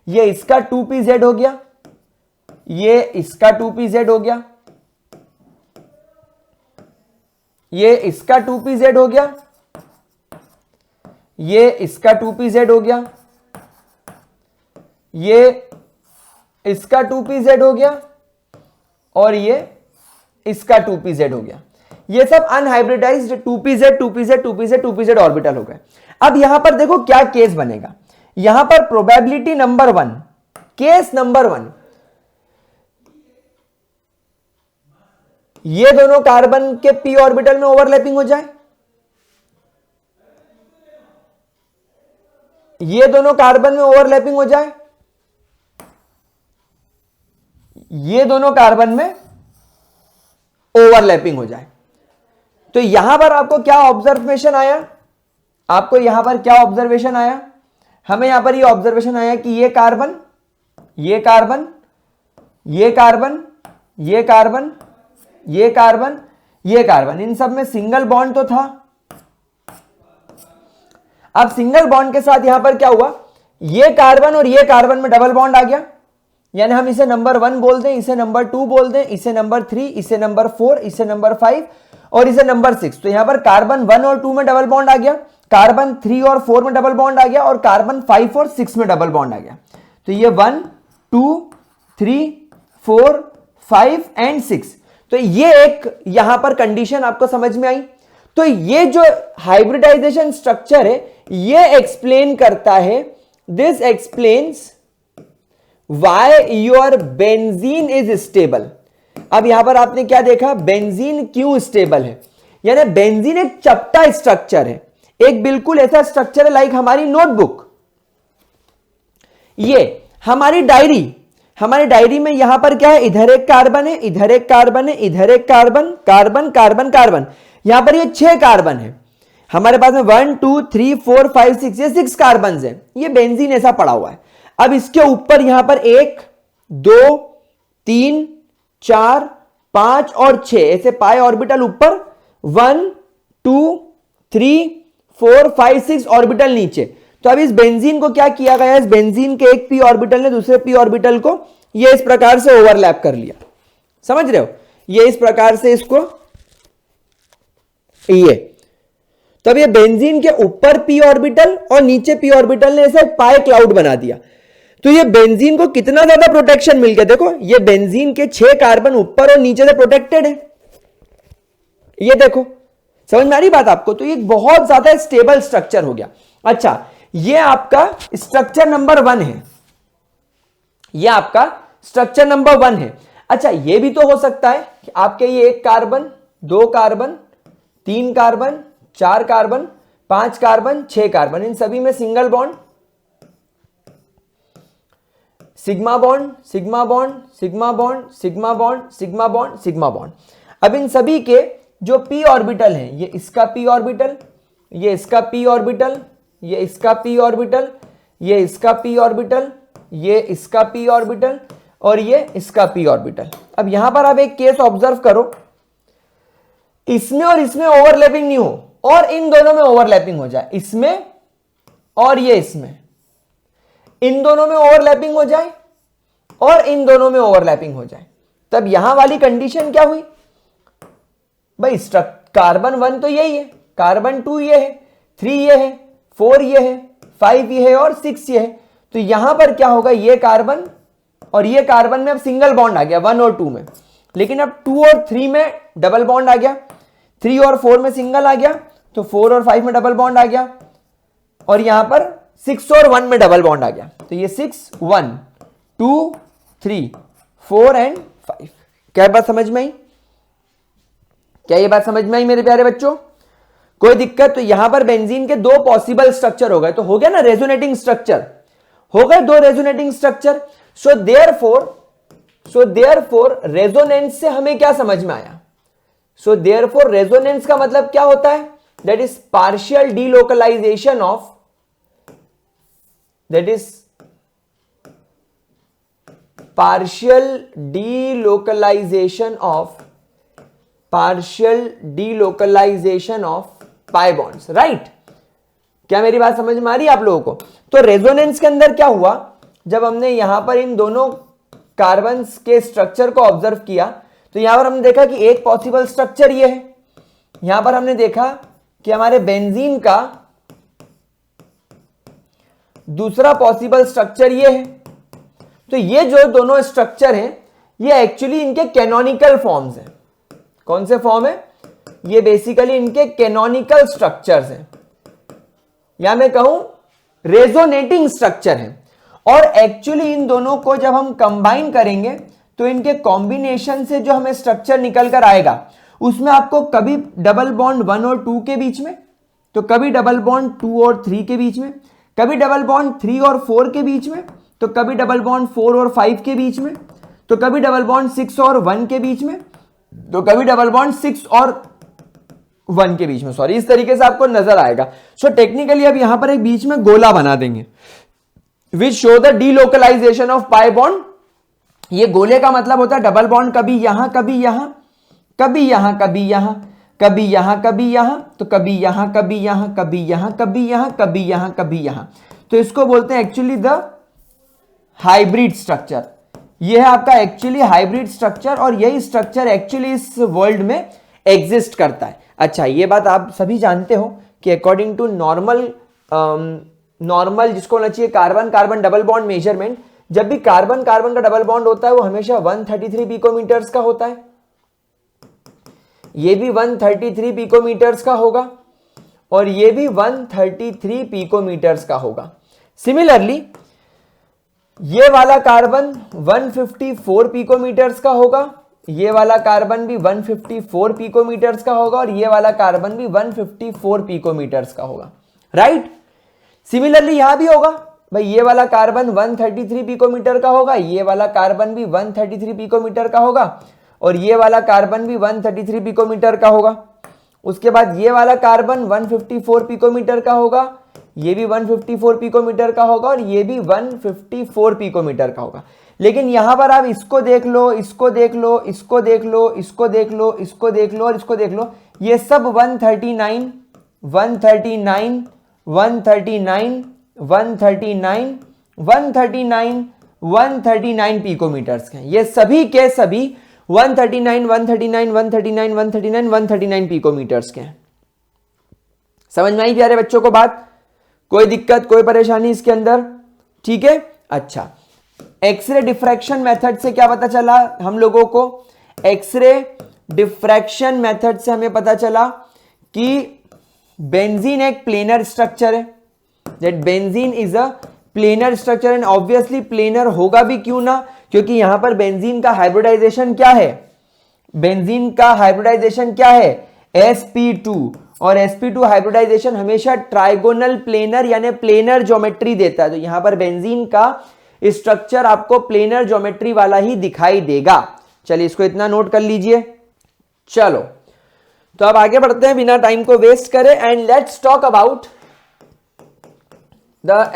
ये इसका 2pz हो गया, ये इसका 2pz हो गया, ये इसका 2pz हो गया, ये इसका 2pz हो गया, ये इसका 2pz हो गया और ये इसका 2pz हो गया। ये सब unhybridised 2pz 2pz 2pz 2pz orbital हो गए। अब यहां पर देखो क्या केस बनेगा, यहां पर प्रोबेबिलिटी नंबर 1, केस नंबर 1, ये दोनों कार्बन के p ऑर्बिटल में ओवरलैपिंग हो जाए, ये दोनों कार्बन में ओवरलैपिंग हो जाए, ये दोनों कार्बन में ओवरलैपिंग हो जाए। तो यहां पर आपको क्या ऑब्जर्वेशन आया, आपको यहां पर क्या ऑब्जर्वेशन आया, हमें यहां पर ये ऑब्जर्वेशन आया कि ये कार्बन, ये कार्बन, ये कार्बन, ये कार्बन, ये कार्बन, ये कार्बन, इन सब में सिंगल बॉन्ड तो था। अब सिंगल बॉन्ड के साथ यहां पर क्या हुआ, ये कार्बन और ये कार्बन में डबल बॉन्ड आ गया, यानी हम इसे नंबर 1 बोल दें, इसे नंबर 2 बोल दें, इसे नंबर 3, इसे नंबर 4, इसे नंबर 5 और इसे नंबर 6। तो यहां पर कार्बन 1 और 2 में डबल बॉन्ड आ गया, कार्बन 3 और 4 में डबल बॉन्ड आ गया और कार्बन 5 और 6 में डबल बॉन्ड आ गया। तो ये 1 2 3 4 5 एंड 6। तो ये एक यहां पर कंडीशन आपको समझ में आई। तो ये जो हाइब्रिडाइजेशन स्ट्रक्चर है ये एक्सप्लेन करता है, this explains why your benzene is stable. अब यहां पर आपने क्या देखा, बेंजीन क्यों स्टेबल है, यानी बेंजीन एक चपटा स्ट्रक्चर है, एक बिल्कुल ऐसा स्ट्रक्चर है लाइक हमारी नोटबुक, ये हमारी डायरी, हमारी डायरी में यहां पर क्या है, इधर एक कार्बन है, इधर एक कार्बन है, इधर एक कार्बन, कार्बन कार्बन कार्बन, यहां पर ये 6 कार्बन है हमारे पास में, 1 2 3 4 5 6, ये 6 कार्बन है, ये बेंजीन ऐसा पड़ा हुआ है। अब इसके ऊपर यहां पर 1 2 3 4 5 और 6 ऐसे पाई ऑर्बिटल ऊपर, 1 2 3 4 5 6 ऑर्बिटल नीचे। तो अब इस बेंजीन को क्या किया गया, इस बेंजीन के एक p ऑर्बिटल ने दूसरे p ऑर्बिटल को ये इस प्रकार से ओवरलैप कर लिया, समझ रहे हो, ये इस प्रकार से इसको ये, तब ये बेंजीन के ऊपर p ऑर्बिटल और नीचे p ऑर्बिटल ने ऐसा पाई क्लाउड बना दिया। तो ये बेंजीन को कितना ज्यादा प्रोटेक्शन मिल गया, देखो ये बेंजीन के 6 कार्बन ऊपर और नीचे से प्रोटेक्टेड है, ये देखो, समझ में आ रही बात आपको। तो ये बहुत ज्यादा स्टेबल स्ट्रक्चर हो गया। अच्छा, ये आपका स्ट्रक्चर नंबर 1 है, ये आपका स्ट्रक्चर नंबर 1 है। अच्छा, ये भी तो हो सकता है कि आपके ये 1 carbon 2 carbon 3 carbon 4 carbon 5 carbon 6 carbon, इन सभी में single bond, sigma bond sigma bond sigma bond sigma bond sigma bond sigma bond. अब इन सभी के जो p ऑर्बिटल है, ये इसका p ऑर्बिटल, ये इसका p ऑर्बिटल, ये इसका p ऑर्बिटल, ये इसका p ऑर्बिटल, ये इसका p ऑर्बिटल और ये इसका p ऑर्बिटल। अब यहां पर आप एक केस ऑब्जर्व करो, इसमें और इसमें ओवरलैपिंग नहीं हो और इन दोनों में ओवरलैपिंग हो जाए, इसमें और ये इसमें, इन दोनों में ओवरलैपिंग हो जाए और इन दोनों में ओवरलैपिंग हो जाए, तब यहां वाली कंडीशन क्या हुई भाई, कार्बन 1 तो यही है, कार्बन 2 ये है, 3 ये है, 4 ये है, 5 ये है और 6 ये है। तो यहां पर क्या होगा, ये कार्बन और ये कार्बन में अब सिंगल बॉन्ड आ गया 1 और 2 में, लेकिन अब 2 और 3 में डबल बॉन्ड आ गया, 3 और 4 में सिंगल आ गया, तो 4 और 5 में डबल बॉन्ड आ गया और यहां पर 6 और 1 में डबल बॉन्ड आ गया। तो ये 6 1 2 3 4 एंड 5। क्या बात समझ में आई, क्या ये बात समझ में आई मेरे प्यारे बच्चों, कोई दिक्कत। तो यहां पर बेंजीन के 2 पॉसिबल स्ट्रक्चर हो गए, तो हो गया ना रेजोनेटिंग स्ट्रक्चर, हो गए 2 resonating structure. So therefore resonance से हमें क्या समझ में आया, सो देयरफॉर रेजोनेंस का मतलब क्या होता है, that is partial delocalisation of, that is partial delocalization of pi bonds, right? क्या मेरी बात समझ में आ रही है आप लोगों को। तो रेजोनेंस के अंदर क्या हुआ, जब हमने यहां पर इन दोनों कार्बन्स के स्ट्रक्चर को ऑब्जर्व किया तो यहां पर हमने देखा कि एक पॉसिबल स्ट्रक्चर ये है, यहां पर हमने देखा कि हमारे बेंजीन का दूसरा पॉसिबल स्ट्रक्चर ये है। तो ये जो दोनों स्ट्रक्चर हैं ये एक्चुअली इनके कैनोनिकल फॉर्म्स हैं। कौन से फॉर्म है? ये बेसिकली इनके कैनोनिकल स्ट्रक्चर्स हैं, या मैं कहूं रेजोनेटिंग स्ट्रक्चर है। और एक्चुअली इन दोनों को जब हम कंबाइन करेंगे तो इनके कॉम्बिनेशन से जो हमें स्ट्रक्चर निकल कर आएगा उसमें आपको कभी डबल बॉन्ड 1 और 2 के बीच में, तो कभी डबल बॉन्ड 2 और 3 के बीच में, कभी डबल बॉन्ड 3 और 4 के बीच में, तो कभी डबल बॉन्ड 4 और 5 के बीच में, तो कभी डबल बॉन्ड 6 और 1 के बीच में, तो कभी डबल बॉन्ड 6 और 1 के बीच में, सॉरी, इस तरीके से आपको नजर आएगा। सो टेक्निकली अब यहां पर एक बीच में गोला बना देंगे which show the delocalization of pi bond. ये गोले का मतलब होता है डबल बॉन्ड कभी यहां कभी यहां, कभी यहां कभी यहां, कभी यहां कभी यहां, तो कभी यहां कभी यहां, कभी यहां कभी यहां, कभी यहां कभी यहां। तो इसको बोलते हैं एक्चुअली द हाइब्रिड स्ट्रक्चर। ये है आपका एक्चुअली हाइब्रिड स्ट्रक्चर, और यही स्ट्रक्चर एक्चुअली इस वर्ल्ड में एग्जिस्ट करता है। अच्छा, ये बात आप सभी जानते हो कि अकॉर्डिंग टू नॉर्मल जिसको होना चाहिए carbon carbon double bond measurement, जब भी कार्बन कार्बन का डबल बॉन्ड होता है वो हमेशा 133 पिकोमीटर्स का होता है। ये भी 133 पिकोमीटर्स का होगा और ये भी 133 पिकोमीटर्स का होगा। सिमिलरली ये वाला कार्बन 154 पिकोमीटर्स का होगा, ये वाला कार्बन भी 154 पिकोमीटर्स का होगा और ये वाला कार्बन भी 154 पिकोमीटर्स का होगा, राइट। सिमिलरली यहां भी होगा भाई, ये वाला कार्बन 133 पिकोमीटर का होगा, ये वाला कार्बन भी 133 पिकोमीटर का होगा और ये वाला कार्बन भी 133 पिकोमीटर का होगा। उसके बाद ये वाला कार्बन 154 पिकोमीटर का होगा, ये भी 154 पिकोमीटर का होगा और ये भी 154 पिकोमीटर का होगा। लेकिन यहां पर आप इसको देख लो, इसको देख लो, इसको देख लो, इसको देख लो, इसको देख लो और इसको देख लो, ये सब 139, 139, 139, 139, 139, 139 पिकोमीटर्स के हैं। ये सभी के सभी 139, 139, 139, 139, 139 पिकोमीटर्स के हैं। समझ में आई प्यारे बच्चों को बात? कोई दिक्कत, कोई परेशानी इसके अंदर? ठीक है। अच्छा, एक्सरे डिफ्रैक्शन मेथड से क्या पता चला हम लोगों को? एक्सरे डिफ्रैक्शन मेथड से हमें पता चला कि बेंजीन एक प्लेनर स्ट्रक्चर है, that benzene is a planar structure, and obviously planar होगा भी क्यों ना, क्योंकि यहां पर बेंजीन का हाइब्रिडाइजेशन क्या है? बेंजीन का हाइब्रिडाइजेशन क्या है? sp2, और sp2 हाइब्रिडाइजेशन हमेशा ट्राइगोनल प्लेनर यानी प्लेनर ज्योमेट्री देता है। तो यहां पर बेंजीन का स्ट्रक्चर आपको प्लेनर ज्योमेट्री वाला ही दिखाई देगा। चलिए इसको इतना नोट कर लीजिए। चलो तो अब आगे बढ़ते हैं बिना टाइम को वेस्ट करें, and let's talk about the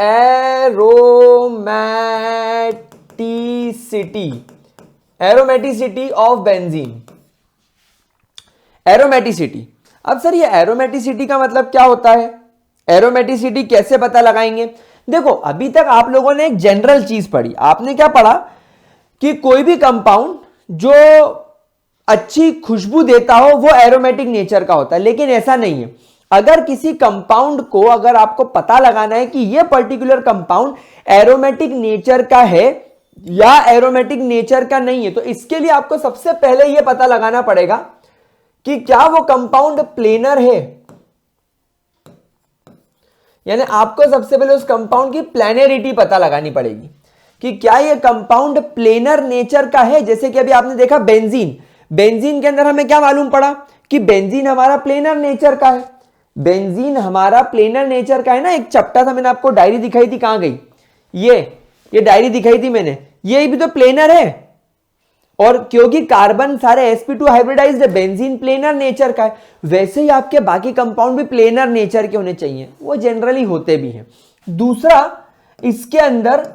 aromaticity of benzene. Aromaticity, अब सर ये एरोमेटिसिटी का मतलब क्या होता है? एरोमेटिसिटी कैसे पता लगाएंगे? देखो, अभी तक आप लोगों ने एक जनरल चीज पढ़ी। आपने क्या पढ़ा कि कोई भी कंपाउंड जो अच्छी खुशबू देता हो वो एरोमेटिक नेचर का होता है, लेकिन ऐसा नहीं है। अगर किसी कंपाउंड को अगर आपको पता लगाना है कि ये पर्टिकुलर कंपाउंड एरोमेटिक नेचर का है या एरोमेटिक नेचर का नहीं है, तो इसके लिए आपको सबसे पहले यह पता लगाना पड़ेगा कि क्या वो कंपाउंड प्लेनर है, यानी आपको सबसे पहले उस कंपाउंड की प्लेनरिटी पता लगानी पड़ेगी कि क्या ये कंपाउंड प्लेनर नेचर का है। जैसे कि अभी आपने देखा बेंजीन, बेंजीन के अंदर हमें क्या मालूम पड़ा कि बेंजीन हमारा प्लेनर नेचर का है। बेंजीन हमारा प्लेनर नेचर का है ना। एक चपटा था, मैंने आपको डायरी दिखाई थी, कहां गई? ये डायरी दिखाई थी मैंने, ये भी तो प्लेनर है। और क्योंकि कार्बन सारे sp2 हाइब्रिडाइज्ड है, बेंजीन प्लेनर नेचर का है, वैसे ही आपके बाकी कंपाउंड भी प्लेनर नेचर के होने चाहिए, वो जनरली होते भी हैं। दूसरा, इसके अंदर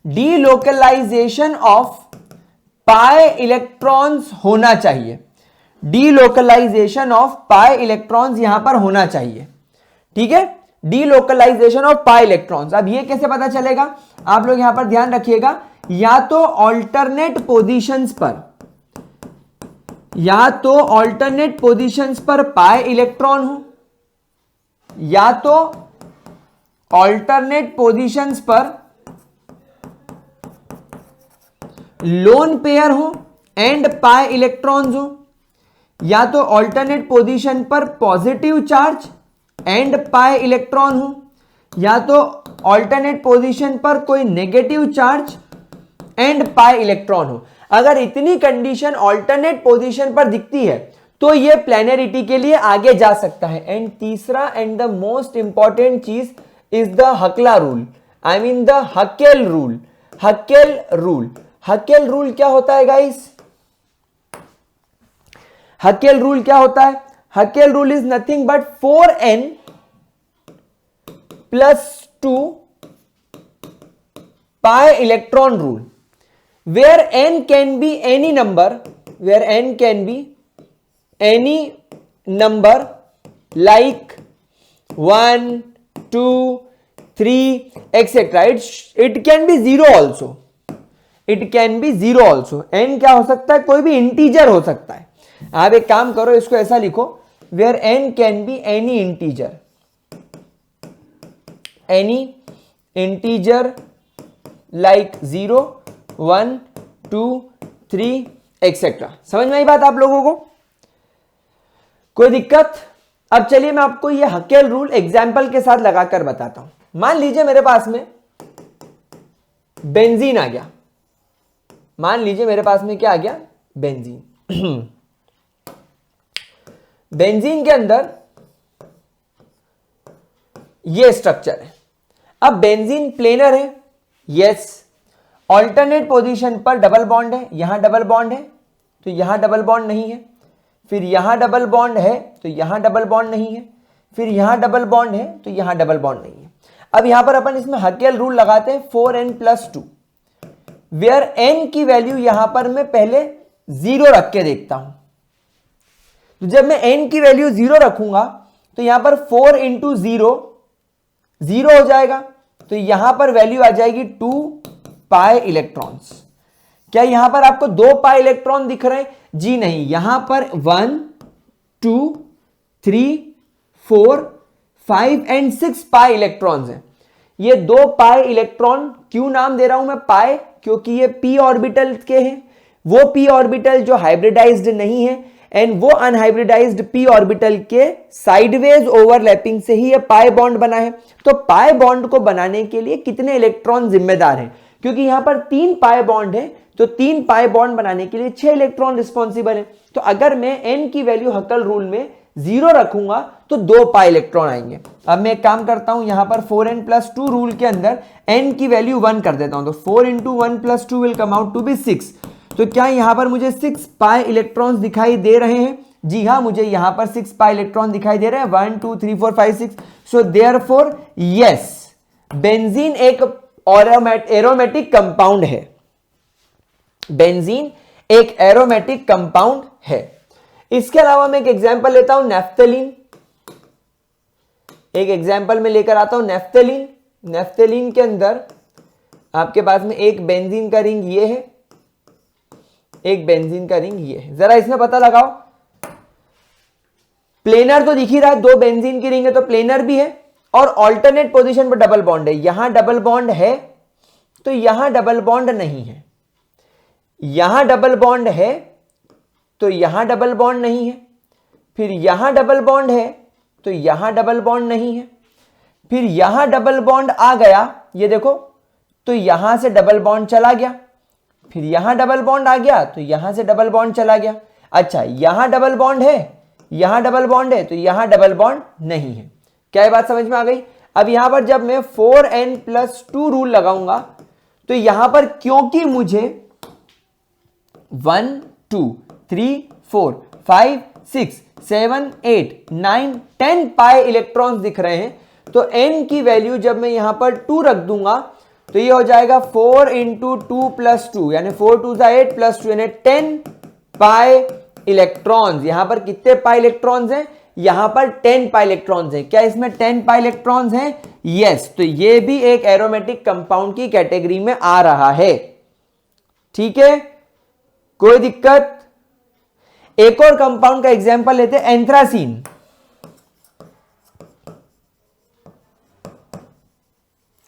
डीलोकलाइजेशन ऑफ पाई इलेक्ट्रॉन्स होना चाहिए। डीलोकलाइजेशन ऑफ पाई इलेक्ट्रॉन्स यहां पर होना चाहिए, ठीक है। डीलोकलाइजेशन ऑफ पाई इलेक्ट्रॉन्स, अब ये कैसे पता चलेगा? आप लोग यहां पर ध्यान रखिएगा या तो ऑल्टरनेट पोजीशंस पर पाई इलेक्ट्रॉन हो, या तो ऑल्टरनेट पोजीशंस पर लोन पेयर हो एंड पाई इलेक्ट्रॉन्स हो, या तो ऑल्टरनेट पोजीशन पर positive charge and pi electron हो, या तो ऑल्टरनेट पोजीशन पर कोई negative charge and pi electron हो। अगर इतनी कंडीशन ऑल्टरनेट पोजीशन पर दिखती है तो ये प्लैनरिटी के लिए आगे जा सकता है। एंड तीसरा एंड द मोस्ट इंपॉर्टेंट चीज is the Huckel rule, I mean the Huckel rule. Huckel rule क्या होता है गाइस? हकेल रूल क्या होता है? Huckel rule is nothing but 4n + 2 pi electron rule, where n can be any number, like 1, 2, 3 etc. It can be 0 also. n क्या हो सकता है? कोई भी इंटीजर हो सकता है। आप एक काम करो, इसको ऐसा लिखो, where n can be any integer like 0, 1, 2, 3 etc. समझ में आई बात आप लोगों को? कोई दिक्कत? अब चलिए मैं आपको ये हकेल रूल एग्जाम्पल के साथ लगाकर बताता हूं। मान लीजिए मेरे पास में बेंजीन आ गया। मान लीजिए मेरे पास में क्या आ गया? बेंजीन। बेंजीन के अंदर ये स्ट्रक्चर है। अब बेंजीन प्लेनर है, यस। ऑल्टरनेट पोजीशन पर डबल बॉन्ड है, यहां डबल बॉन्ड है तो यहां डबल बॉन्ड नहीं है, फिर यहां डबल बॉन्ड है तो यहां डबल बॉन्ड नहीं है, फिर यहां डबल बॉन्ड है तो यहां डबल बॉन्ड नहीं है। अब यहां पर अपन इसमें हकेल रूल लगाते हैं 4n + 2, वेयर n की वैल्यू यहां पर मैं पहले 0 रख के देखता हूं। तो जब मैं n की वैल्यू 0 रखूंगा तो यहां पर 4 × 0 हो जाएगा, तो यहां पर वैल्यू आ जाएगी 2 पाई इलेक्ट्रॉन्स। क्या यहां पर आपको 2 पाई इलेक्ट्रॉन दिख रहे हैं? जी नहीं, यहां पर 1, 2, 3, 4, 5 एंड 6 पाई इलेक्ट्रॉन्स हैं। ये 2 पाई इलेक्ट्रॉन क्यों नाम दे रहा हूं मैं पाई? क्योंकि ये p ऑर्बिटल के हैं। वो p ऑर्बिटल जो हाइब्रिडाइज्ड नहीं है एंड वो अनहाइब्रिडाइज्ड p ऑर्बिटल के साइडवेज ओवरलैपिंग से ही ये पाई बॉन्ड बना है। तो पाई बॉन्ड को बनाने के लिए कितने इलेक्ट्रॉन जिम्मेदार हैं? क्योंकि यहां पर 3 पाई बॉन्ड है तो 3 पाई बॉन्ड बनाने के लिए 6 इलेक्ट्रॉन रिस्पॉन्सिबल है। तो अगर मैं n की वैल्यू हकेल रूल में 0 रखूंगा तो 2 पाई इलेक्ट्रॉन आएंगे। अब मैं एक काम करता हूं, यहां पर 4n + 2 रूल के अंदर n की वैल्यू 1 कर देता हूं, तो 4 × 1 + 2 will come out to be 6। तो क्या यहां पर मुझे 6 पाई इलेक्ट्रॉन्स दिखाई दे रहे हैं? जी हां, मुझे यहां पर 6 पाई इलेक्ट्रॉन दिखाई दे रहे हैं, 1, 2, 3, 4, 5, 6। सो देयरफॉर यस, बेंजीन एक एरोमेटिक कंपाउंड है। बेंजीन एक एरोमेटिक कंपाउंड है। इसके अलावा मैं एक एग्जांपल लेता हूं, नेफ्थलीन। एक एग्जांपल में लेकर आता हूं नेफ्थलीन। नेफ्थलीन के अंदर आपके पास में एक बेंजीन का रिंग ये है, एक बेंजीन का रिंग ये है। जरा इसमें पता लगाओ, प्लेनर तो दिख ही रहा है, 2 बेंजीन की रिंग है तो प्लेनर भी है, और ऑल्टरनेट पोजीशन पर डबल बॉन्ड है। यहां डबल बॉन्ड है तो यहां डबल बॉन्ड नहीं है, यहां डबल बॉन्ड है तो यहां डबल बॉन्ड नहीं है, फिर यहां डबल बॉन्ड है तो यहां डबल बॉन्ड नहीं है, फिर यहां डबल बॉन्ड आ गया, ये देखो, तो यहां से डबल बॉन्ड चला गया, फिर यहां डबल बॉन्ड आ गया तो यहां से डबल बॉन्ड चला गया। अच्छा, यहां डबल बॉन्ड है, यहां डबल बॉन्ड है तो यहां डबल बॉन्ड नहीं है। क्या ये बात समझ में आ गई? अब यहां पर जब मैं 4n + 2 रूल लगाऊंगा तो यहां पर क्योंकि मुझे 1, 2, 3, 4, 5, 6, 7, 8, 9, 10 पाई इलेक्ट्रॉन्स दिख रहे हैं, तो n की वैल्यू जब मैं यहां पर 2 रख दूंगा तो ये हो जाएगा 4 × 2 + 2, यानी 4 2 8 + 2 यानी 10 पाई इलेक्ट्रॉन्स। यहां पर कितने पाई इलेक्ट्रॉन्स हैं? यहां पर 10 पाई इलेक्ट्रॉन्स हैं। क्या इसमें 10 पाई इलेक्ट्रॉन्स हैं? यस। तो ये भी एक एरोमेटिक कंपाउंड की कैटेगरी में आ रहा है। ठीक है, कोई दिक्कत? एक और कंपाउंड का एग्जांपल लेते हैं, एंथ्रासीन।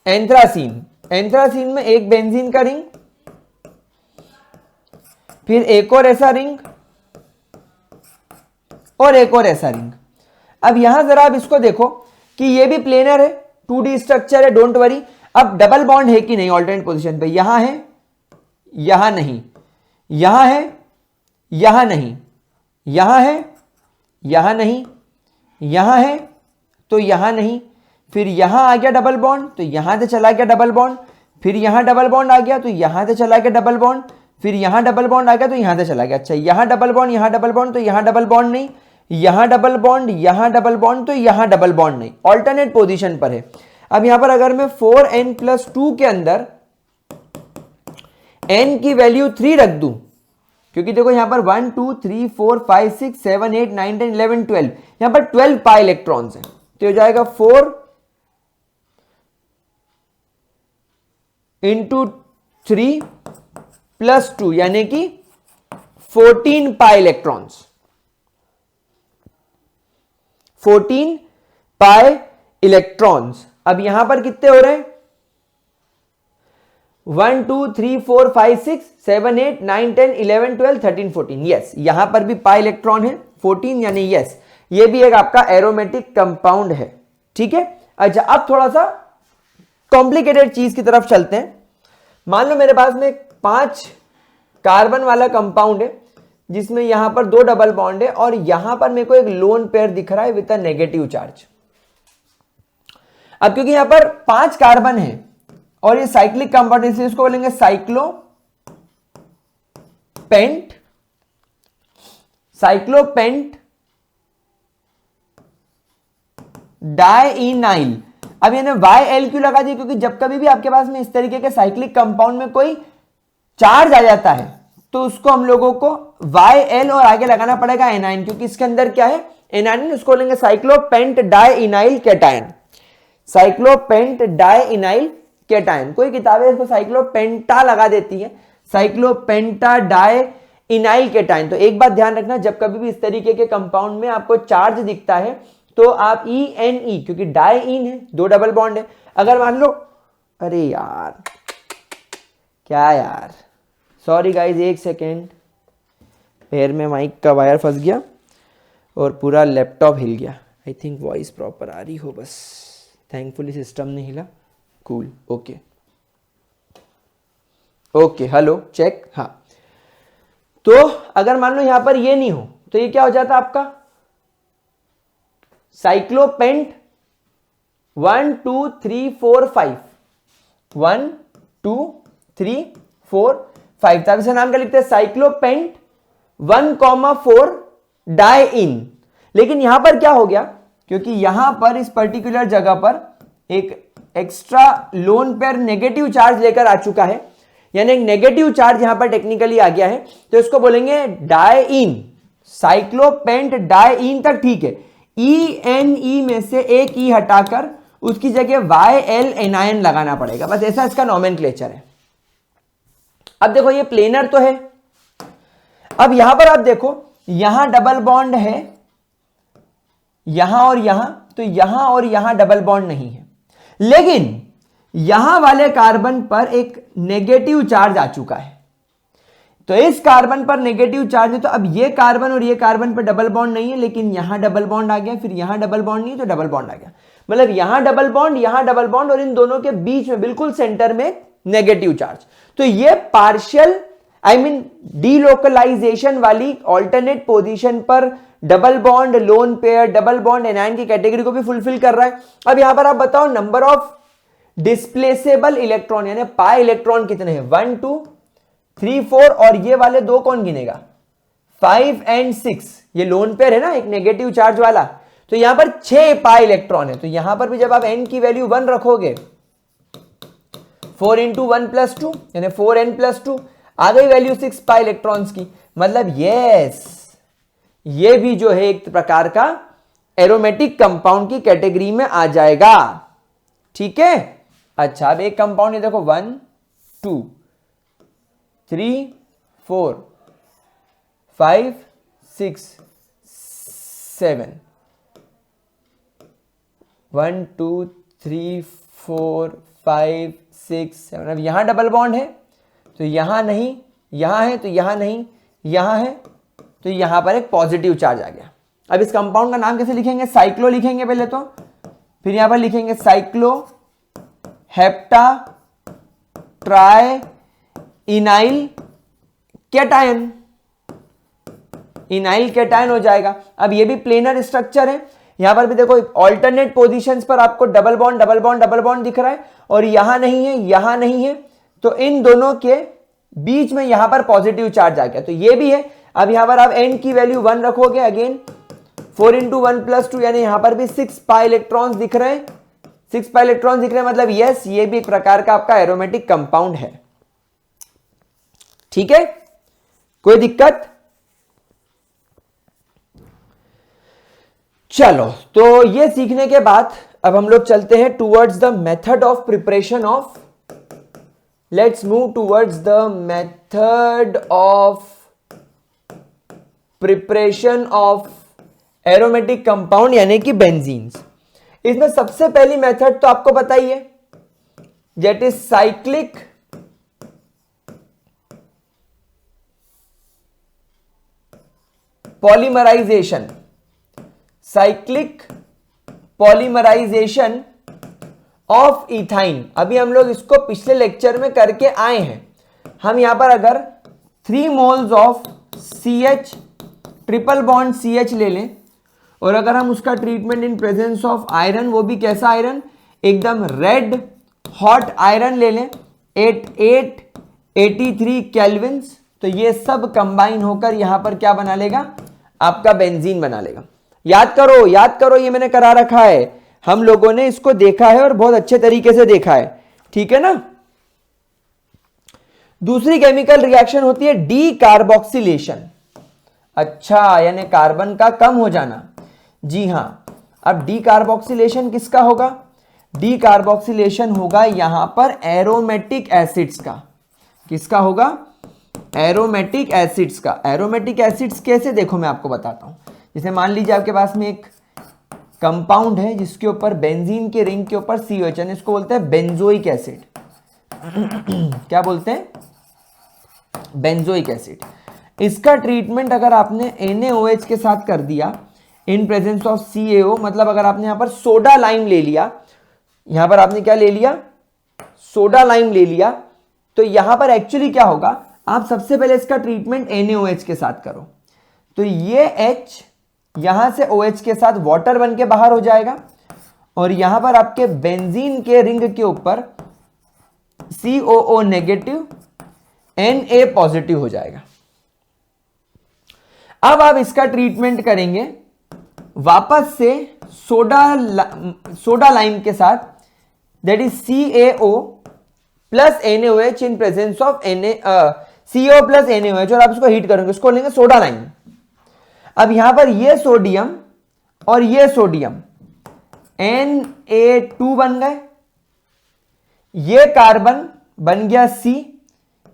एंथ्रासीन में एक बेंजीन का रिंग, फिर एक और ऐसा रिंग और एक और ऐसा रिंग। अब यहां जरा आप इसको देखो कि ये भी प्लेनर है, 2D स्ट्रक्चर है, डोंट वरी। अब डबल बॉन्ड है कि नहीं ऑल्टरनेट पोजीशन पे? यहां है, यहां नहीं, यहां है, यहां नहीं, यहां है, यहां नहीं, यहां है, तो यहां नहीं, फिर यहां आ गया डबल बॉन्ड तो यहां से चला गया डबल बॉन्ड, फिर यहां डबल बॉन्ड आ गया तो यहां से चला गया डबल बॉन्ड, फिर यहां डबल बॉन्ड आ गया तो यहां से चला गया। अच्छा, यहां डबल बॉन्ड, यहां डबल बॉन्ड, तो यहां डबल बॉन्ड नहीं, यहां डबल बॉन्ड, यहां डबल बॉन्ड, तो यहां डबल बॉन्ड नहीं, ऑल्टरनेट पोजीशन पर है। अब यहां पर अगर मैं 4n+2 के अंदर n की वैल्यू 3 रख दूं, क्योंकि देखो यहां पर 1 2 3 4 5 6 7 8 9 10 11 12, यहां पर 12 पाई इलेक्ट्रॉन्स हैं, तो हो जाएगा 4 इंटू 3 प्लस 2 यानी कि 14 पाई इलेक्ट्रॉन्स, 14 पाई इलेक्ट्रॉन्स। अब यहां पर कितने हो रहे हैं? 1 2 3 4 5 6 7 8 9 10 11 12 13 14, यस, यहां पर भी पाई इलेक्ट्रॉन है 14, यानी यस, ये भी एक आपका एरोमेटिक कंपाउंड है। ठीक है, अच्छा, अब थोड़ा सा कॉम्प्लिकेटेड चीज की तरफ चलते हैं। मान लो मेरे पास में 5 कार्बन वाला कंपाउंड है जिसमें यहां पर 2 डबल बॉन्ड है और यहां पर मेरे को एक लोन पेयर दिख रहा है विद अ नेगेटिव चार्ज। अब क्योंकि यहां पर 5 कार्बन है और ये साइक्लिक कंपाउंड, इसलिए इसको बोलेंगे साइक्लोपेंट डाइइनाइल। अब यानी YL क्यों लगा दिया? क्योंकि जब कभी भी आपके पास में इस तरीके के साइक्लिक कंपाउंड में कोई चार्ज आ जाता है तो उसको हम लोगों को YL और आगे लगाना पड़ेगा एनाइन, क्योंकि इसके अंदर क्या है? एनाइन। उसको बोलेंगे साइक्लोपेंट डाइइनाइल कैटायन, साइक्लोपेंट डाइइनाइल कैटायन। कोई किताबें इसको साइक्लोपेंटा लगा देती है, साइक्लोपेंटा डाइइनाइल कैटायन। तो एक बात ध्यान रखना, जब कभी भी इस तरीके के कंपाउंड में आपको चार्ज दिखता है तो आप ENE, क्योंकि डाइइन है, 2 डबल बॉन्ड है। अगर मान लो, अरे यार क्या यार, सॉरी गाइज, एक सेकेंड, पैर में माइक का वायर फंस गया और पूरा लैपटॉप हिल गया। आई थिंक वॉइस प्रॉपर आ रही हो, बस थैंकफुली सिस्टम ने हिला। Cool, okay okay, hello check. हाँ, तो अगर मान लो यहां पर ये नहीं हो तो ये क्या हो जाता आपका? साइक्लोपेंट 1 2 3 4 5, 1 2 3 4 5, तब इसे नाम क्या लिखते हैं? साइक्लोपेंट 1,4 डाइइन। लेकिन यहां पर क्या हो गया? क्योंकि यहां पर इस पर्टिकुलर जगह पर एक extra lone pair negative charge लेकर आ चुका है, यानी एक नेगेटिव चार्ज यहां पर टेक्निकली आ गया है, तो इसको बोलेंगे डाइइन, साइक्लोपेंट डाइइन तक ठीक है। ENE में से एक E हटाकर उसकी जगह YL एनायन लगाना पड़ेगा, बस ऐसा इसका नॉमेनक्लेचर है। अब देखो ये प्लेनर तो है, अब यहां पर आप देखो यहां डबल बॉन्ड है, यहां और यहां, तो यहां और यहां डबल बॉन्ड नहीं है, लेकिन यहां वाले कार्बन पर एक नेगेटिव चार्ज आ चुका है। तो इस कार्बन पर नेगेटिव चार्ज है, तो अब ये कार्बन और ये कार्बन पर डबल बॉन्ड नहीं है, लेकिन यहां डबल बॉन्ड आ गया, फिर यहां डबल बॉन्ड नहीं, तो डबल बॉन्ड आ गया। मतलब यहां डबल बॉन्ड और इन दोनों के बीच में बिल्कुल सेंटर में नेगेटिव चार्ज। तो ये पार्शियल डीलोकलाइजेशन वाली ऑल्टरनेट पोजीशन पर double bond, lone pair, double bond anion की कैटेगरी को भी फुलफिल कर रहा है। अब यहां पर आप बताओ नंबर ऑफ डिस्प्लेसेबल इलेक्ट्रॉन यानी पाई इलेक्ट्रॉन कितने हैं? 1 2 3 4, और ये वाले 2 कौन गिनेगा? 5 और 6, ये लोन पेयर है ना, एक नेगेटिव चार्ज वाला, तो यहां पर 6 पाई इलेक्ट्रॉन है। तो यहां पर भी जब आप n की वैल्यू 1 रखोगे, 4 × 1 + 2 यानी 4n + 2, आ गई वैल्यू 6 पाई इलेक्ट्रॉन्स की। मतलब यस, ये भी जो है एक प्रकार का एरोमेटिक कंपाउंड की कैटेगरी में आ जाएगा। ठीक है, अच्छा, अब एक कंपाउंड ये देखो 1 2 3 4 5 6 7 1 2 3 4 5 6 7। अब यहां डबल बॉन्ड है तो यहां नहीं, यहां है तो यहां नहीं, यहां है तो यहां पर एक पॉजिटिव चार्ज आ गया। अब इस कंपाउंड का नाम कैसे लिखेंगे? साइक्लो लिखेंगे पहले तो, फिर यहां पर लिखेंगे cycloheptatrienyl cation, enyl cation हो जाएगा। अब ये भी प्लेनर स्ट्रक्चर है, यहां पर भी देखो ऑल्टरनेट पोजीशंस पर आपको double bond double bond double bond दिख रहा है और यहां नहीं है, यहां नहीं है, तो इन दोनों के बीच में यहां पर पॉजिटिव चार्ज आ गया, तो ये भी है। अब यहां पर आप n की वैल्यू 1 रखोगे, अगेन 4 × 1 + 2 यानी यहां पर भी 6 pi इलेक्ट्रॉन्स दिख रहे हैं, 6 pi इलेक्ट्रॉन्स दिख रहे हैं, मतलब यस ये भी एक प्रकार का आपका एरोमेटिक कंपाउंड है। ठीक है, कोई दिक्कत? चलो, तो ये सीखने के बाद अब हम लोग चलते हैं towards the method of preparation of, let's move towards the method of preparation of aromatic compound यानी कि बेंजीन्स। इसमें सबसे पहली मेथड तो आपको पता ही है, that is cyclic polymerization, cyclic polymerization of ethyne. अभी हम लोग इसको पिछले लेक्चर में करके आए हैं। हम यहां पर अगर 3 moles of CH triple bond CH ले लें और अगर हम उसका treatment in presence of iron, वो भी कैसा आयरन, एकदम रेड हॉट आयरन ले लें 8883 केल्विन्स, तो ये सब कंबाइन होकर यहां पर क्या बना लेगा, आपका बेंजीन बना लेगा। याद करो, याद करो, ये मैंने करा रखा है, हम लोगों ने इसको देखा है और बहुत अच्छे तरीके से देखा है, ठीक है ना। दूसरी केमिकल रिएक्शन होती है डी कार्बोक्सिलेशन। अच्छा, यानी कार्बन का कम हो जाना। जी हां, अब डी कार्बोक्सिलेशन किसका होगा? डी कार्बोक्सिलेशन होगा यहां पर एरोमेटिक एसिड्स का। किसका होगा? एरोमेटिक एसिड्स का। एरोमेटिक एसिड्स कैसे, देखो मैं आपको बताता हूं। जैसे मान लीजिए आपके पास में एक कंपाउंड है जिसके ऊपर बेंजीन के रिंग के ऊपर COH, इसको बोलते हैं बेंजोइक एसिड। क्या बोलते हैं? Benzoic acid. इसका ट्रीटमेंट अगर आपने NaOH के साथ कर दिया इन प्रेजेंस ऑफ CaO, मतलब अगर आपने यहां पर सोडा लाइम ले लिया, यहां पर आपने क्या ले लिया, सोडा लाइम ले लिया, तो यहां पर एक्चुअली क्या होगा, आप सबसे पहले इसका ट्रीटमेंट NaOH के साथ करो, तो ये H यहां से OH के साथ वाटर बन के बाहर हो जाएगा और यहां पर आपके बेंजीन के रिंग के ऊपर COO नेगेटिव Na पॉजिटिव हो जाएगा। अब आप इसका ट्रीटमेंट करेंगे वापस से सोडा लाइम के साथ, that is CaO plus NaOH in presence of CO plus NaOH, और आप इसको हीट करेंगे, इसको लेंगे सोडा लाइम। अब यहां पर ये सोडियम और ये सोडियम Na2 बन गए, ये कार्बन बन गया C,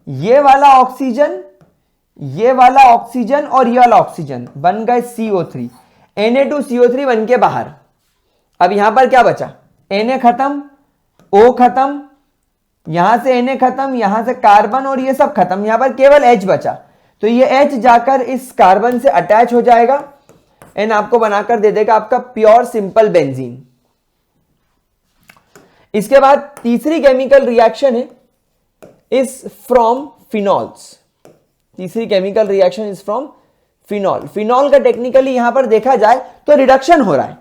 ये वाला ऑक्सीजन, ये वाला ऑक्सीजन और ये वाला ऑक्सीजन बन गए CO3, Na2CO3 बन के बाहर। अब यहां पर क्या बचा, Na खत्म, O खत्म, यहां से Na खत्म, यहां से कार्बन और ये सब खत्म, यहां पर केवल H बचा, तो ये H जाकर इस कार्बन से अटैच हो जाएगा एंड आपको बनाकर दे देगा आपका प्योर सिंपल बेंजीन। इसके बाद तीसरी केमिकल रिएक्शन है इज फ्रॉम फिनॉल्स। तीसरी chemical reaction is from phenol. Phenol का टेक्निकली यहां पर देखा जाए तो रिडक्शन हो रहा है,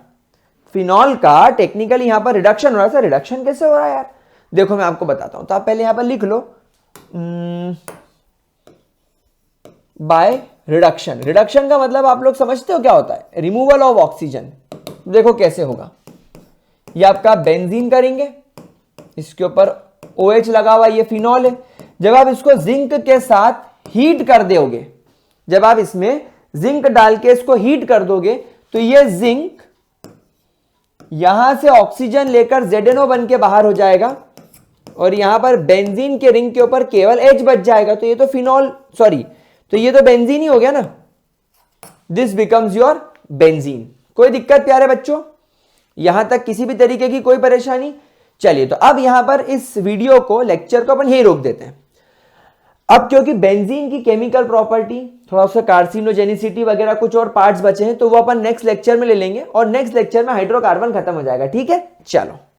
फिनॉल का टेक्निकली यहां पर रिडक्शन हो रहा है। सर रिडक्शन कैसे हो रहा है यार, देखो मैं आपको बताता हूं, तो आप पहले यहां पर लिख लो बाय रिडक्शन। रिडक्शन का मतलब आप लोग समझते हो क्या होता है, रिमूवल ऑफ ऑक्सीजन। देखो कैसे होगा, ये आपका बेंजीन करेंगे, इसके ऊपर OH लगा हुआ, ये फिनॉल है। जब आप इसको जिंक के साथ हीट कर दोगे, जब आप इसमें जिंक डाल के इसको हीट कर दोगे, तो ये जिंक यहां से ऑक्सीजन लेकर ZNO बन के बाहर हो जाएगा और यहां पर बेंजीन के रिंग के ऊपर केवल H बच जाएगा, तो ये तो फिनॉल, सॉरी, तो ये तो बेंजीन ही हो गया ना, दिस बिकम्स योर बेंजीन। कोई दिक्कत प्यारे बच्चों, यहां तक किसी भी तरीके की कोई परेशानी? चलिए, तो अब यहां पर इस वीडियो को, लेक्चर को अपन यही रोक देते हैं। अब क्योंकि बेंजीन की केमिकल प्रॉपर्टी, थोड़ा उसका कार्सिनोजेनिसिटी वगैरह कुछ और पार्ट्स बचे हैं, तो वो अपन नेक्स्ट लेक्चर में ले लेंगे और नेक्स्ट लेक्चर में हाइड्रोकार्बन खत्म हो जाएगा। ठीक है, चलो।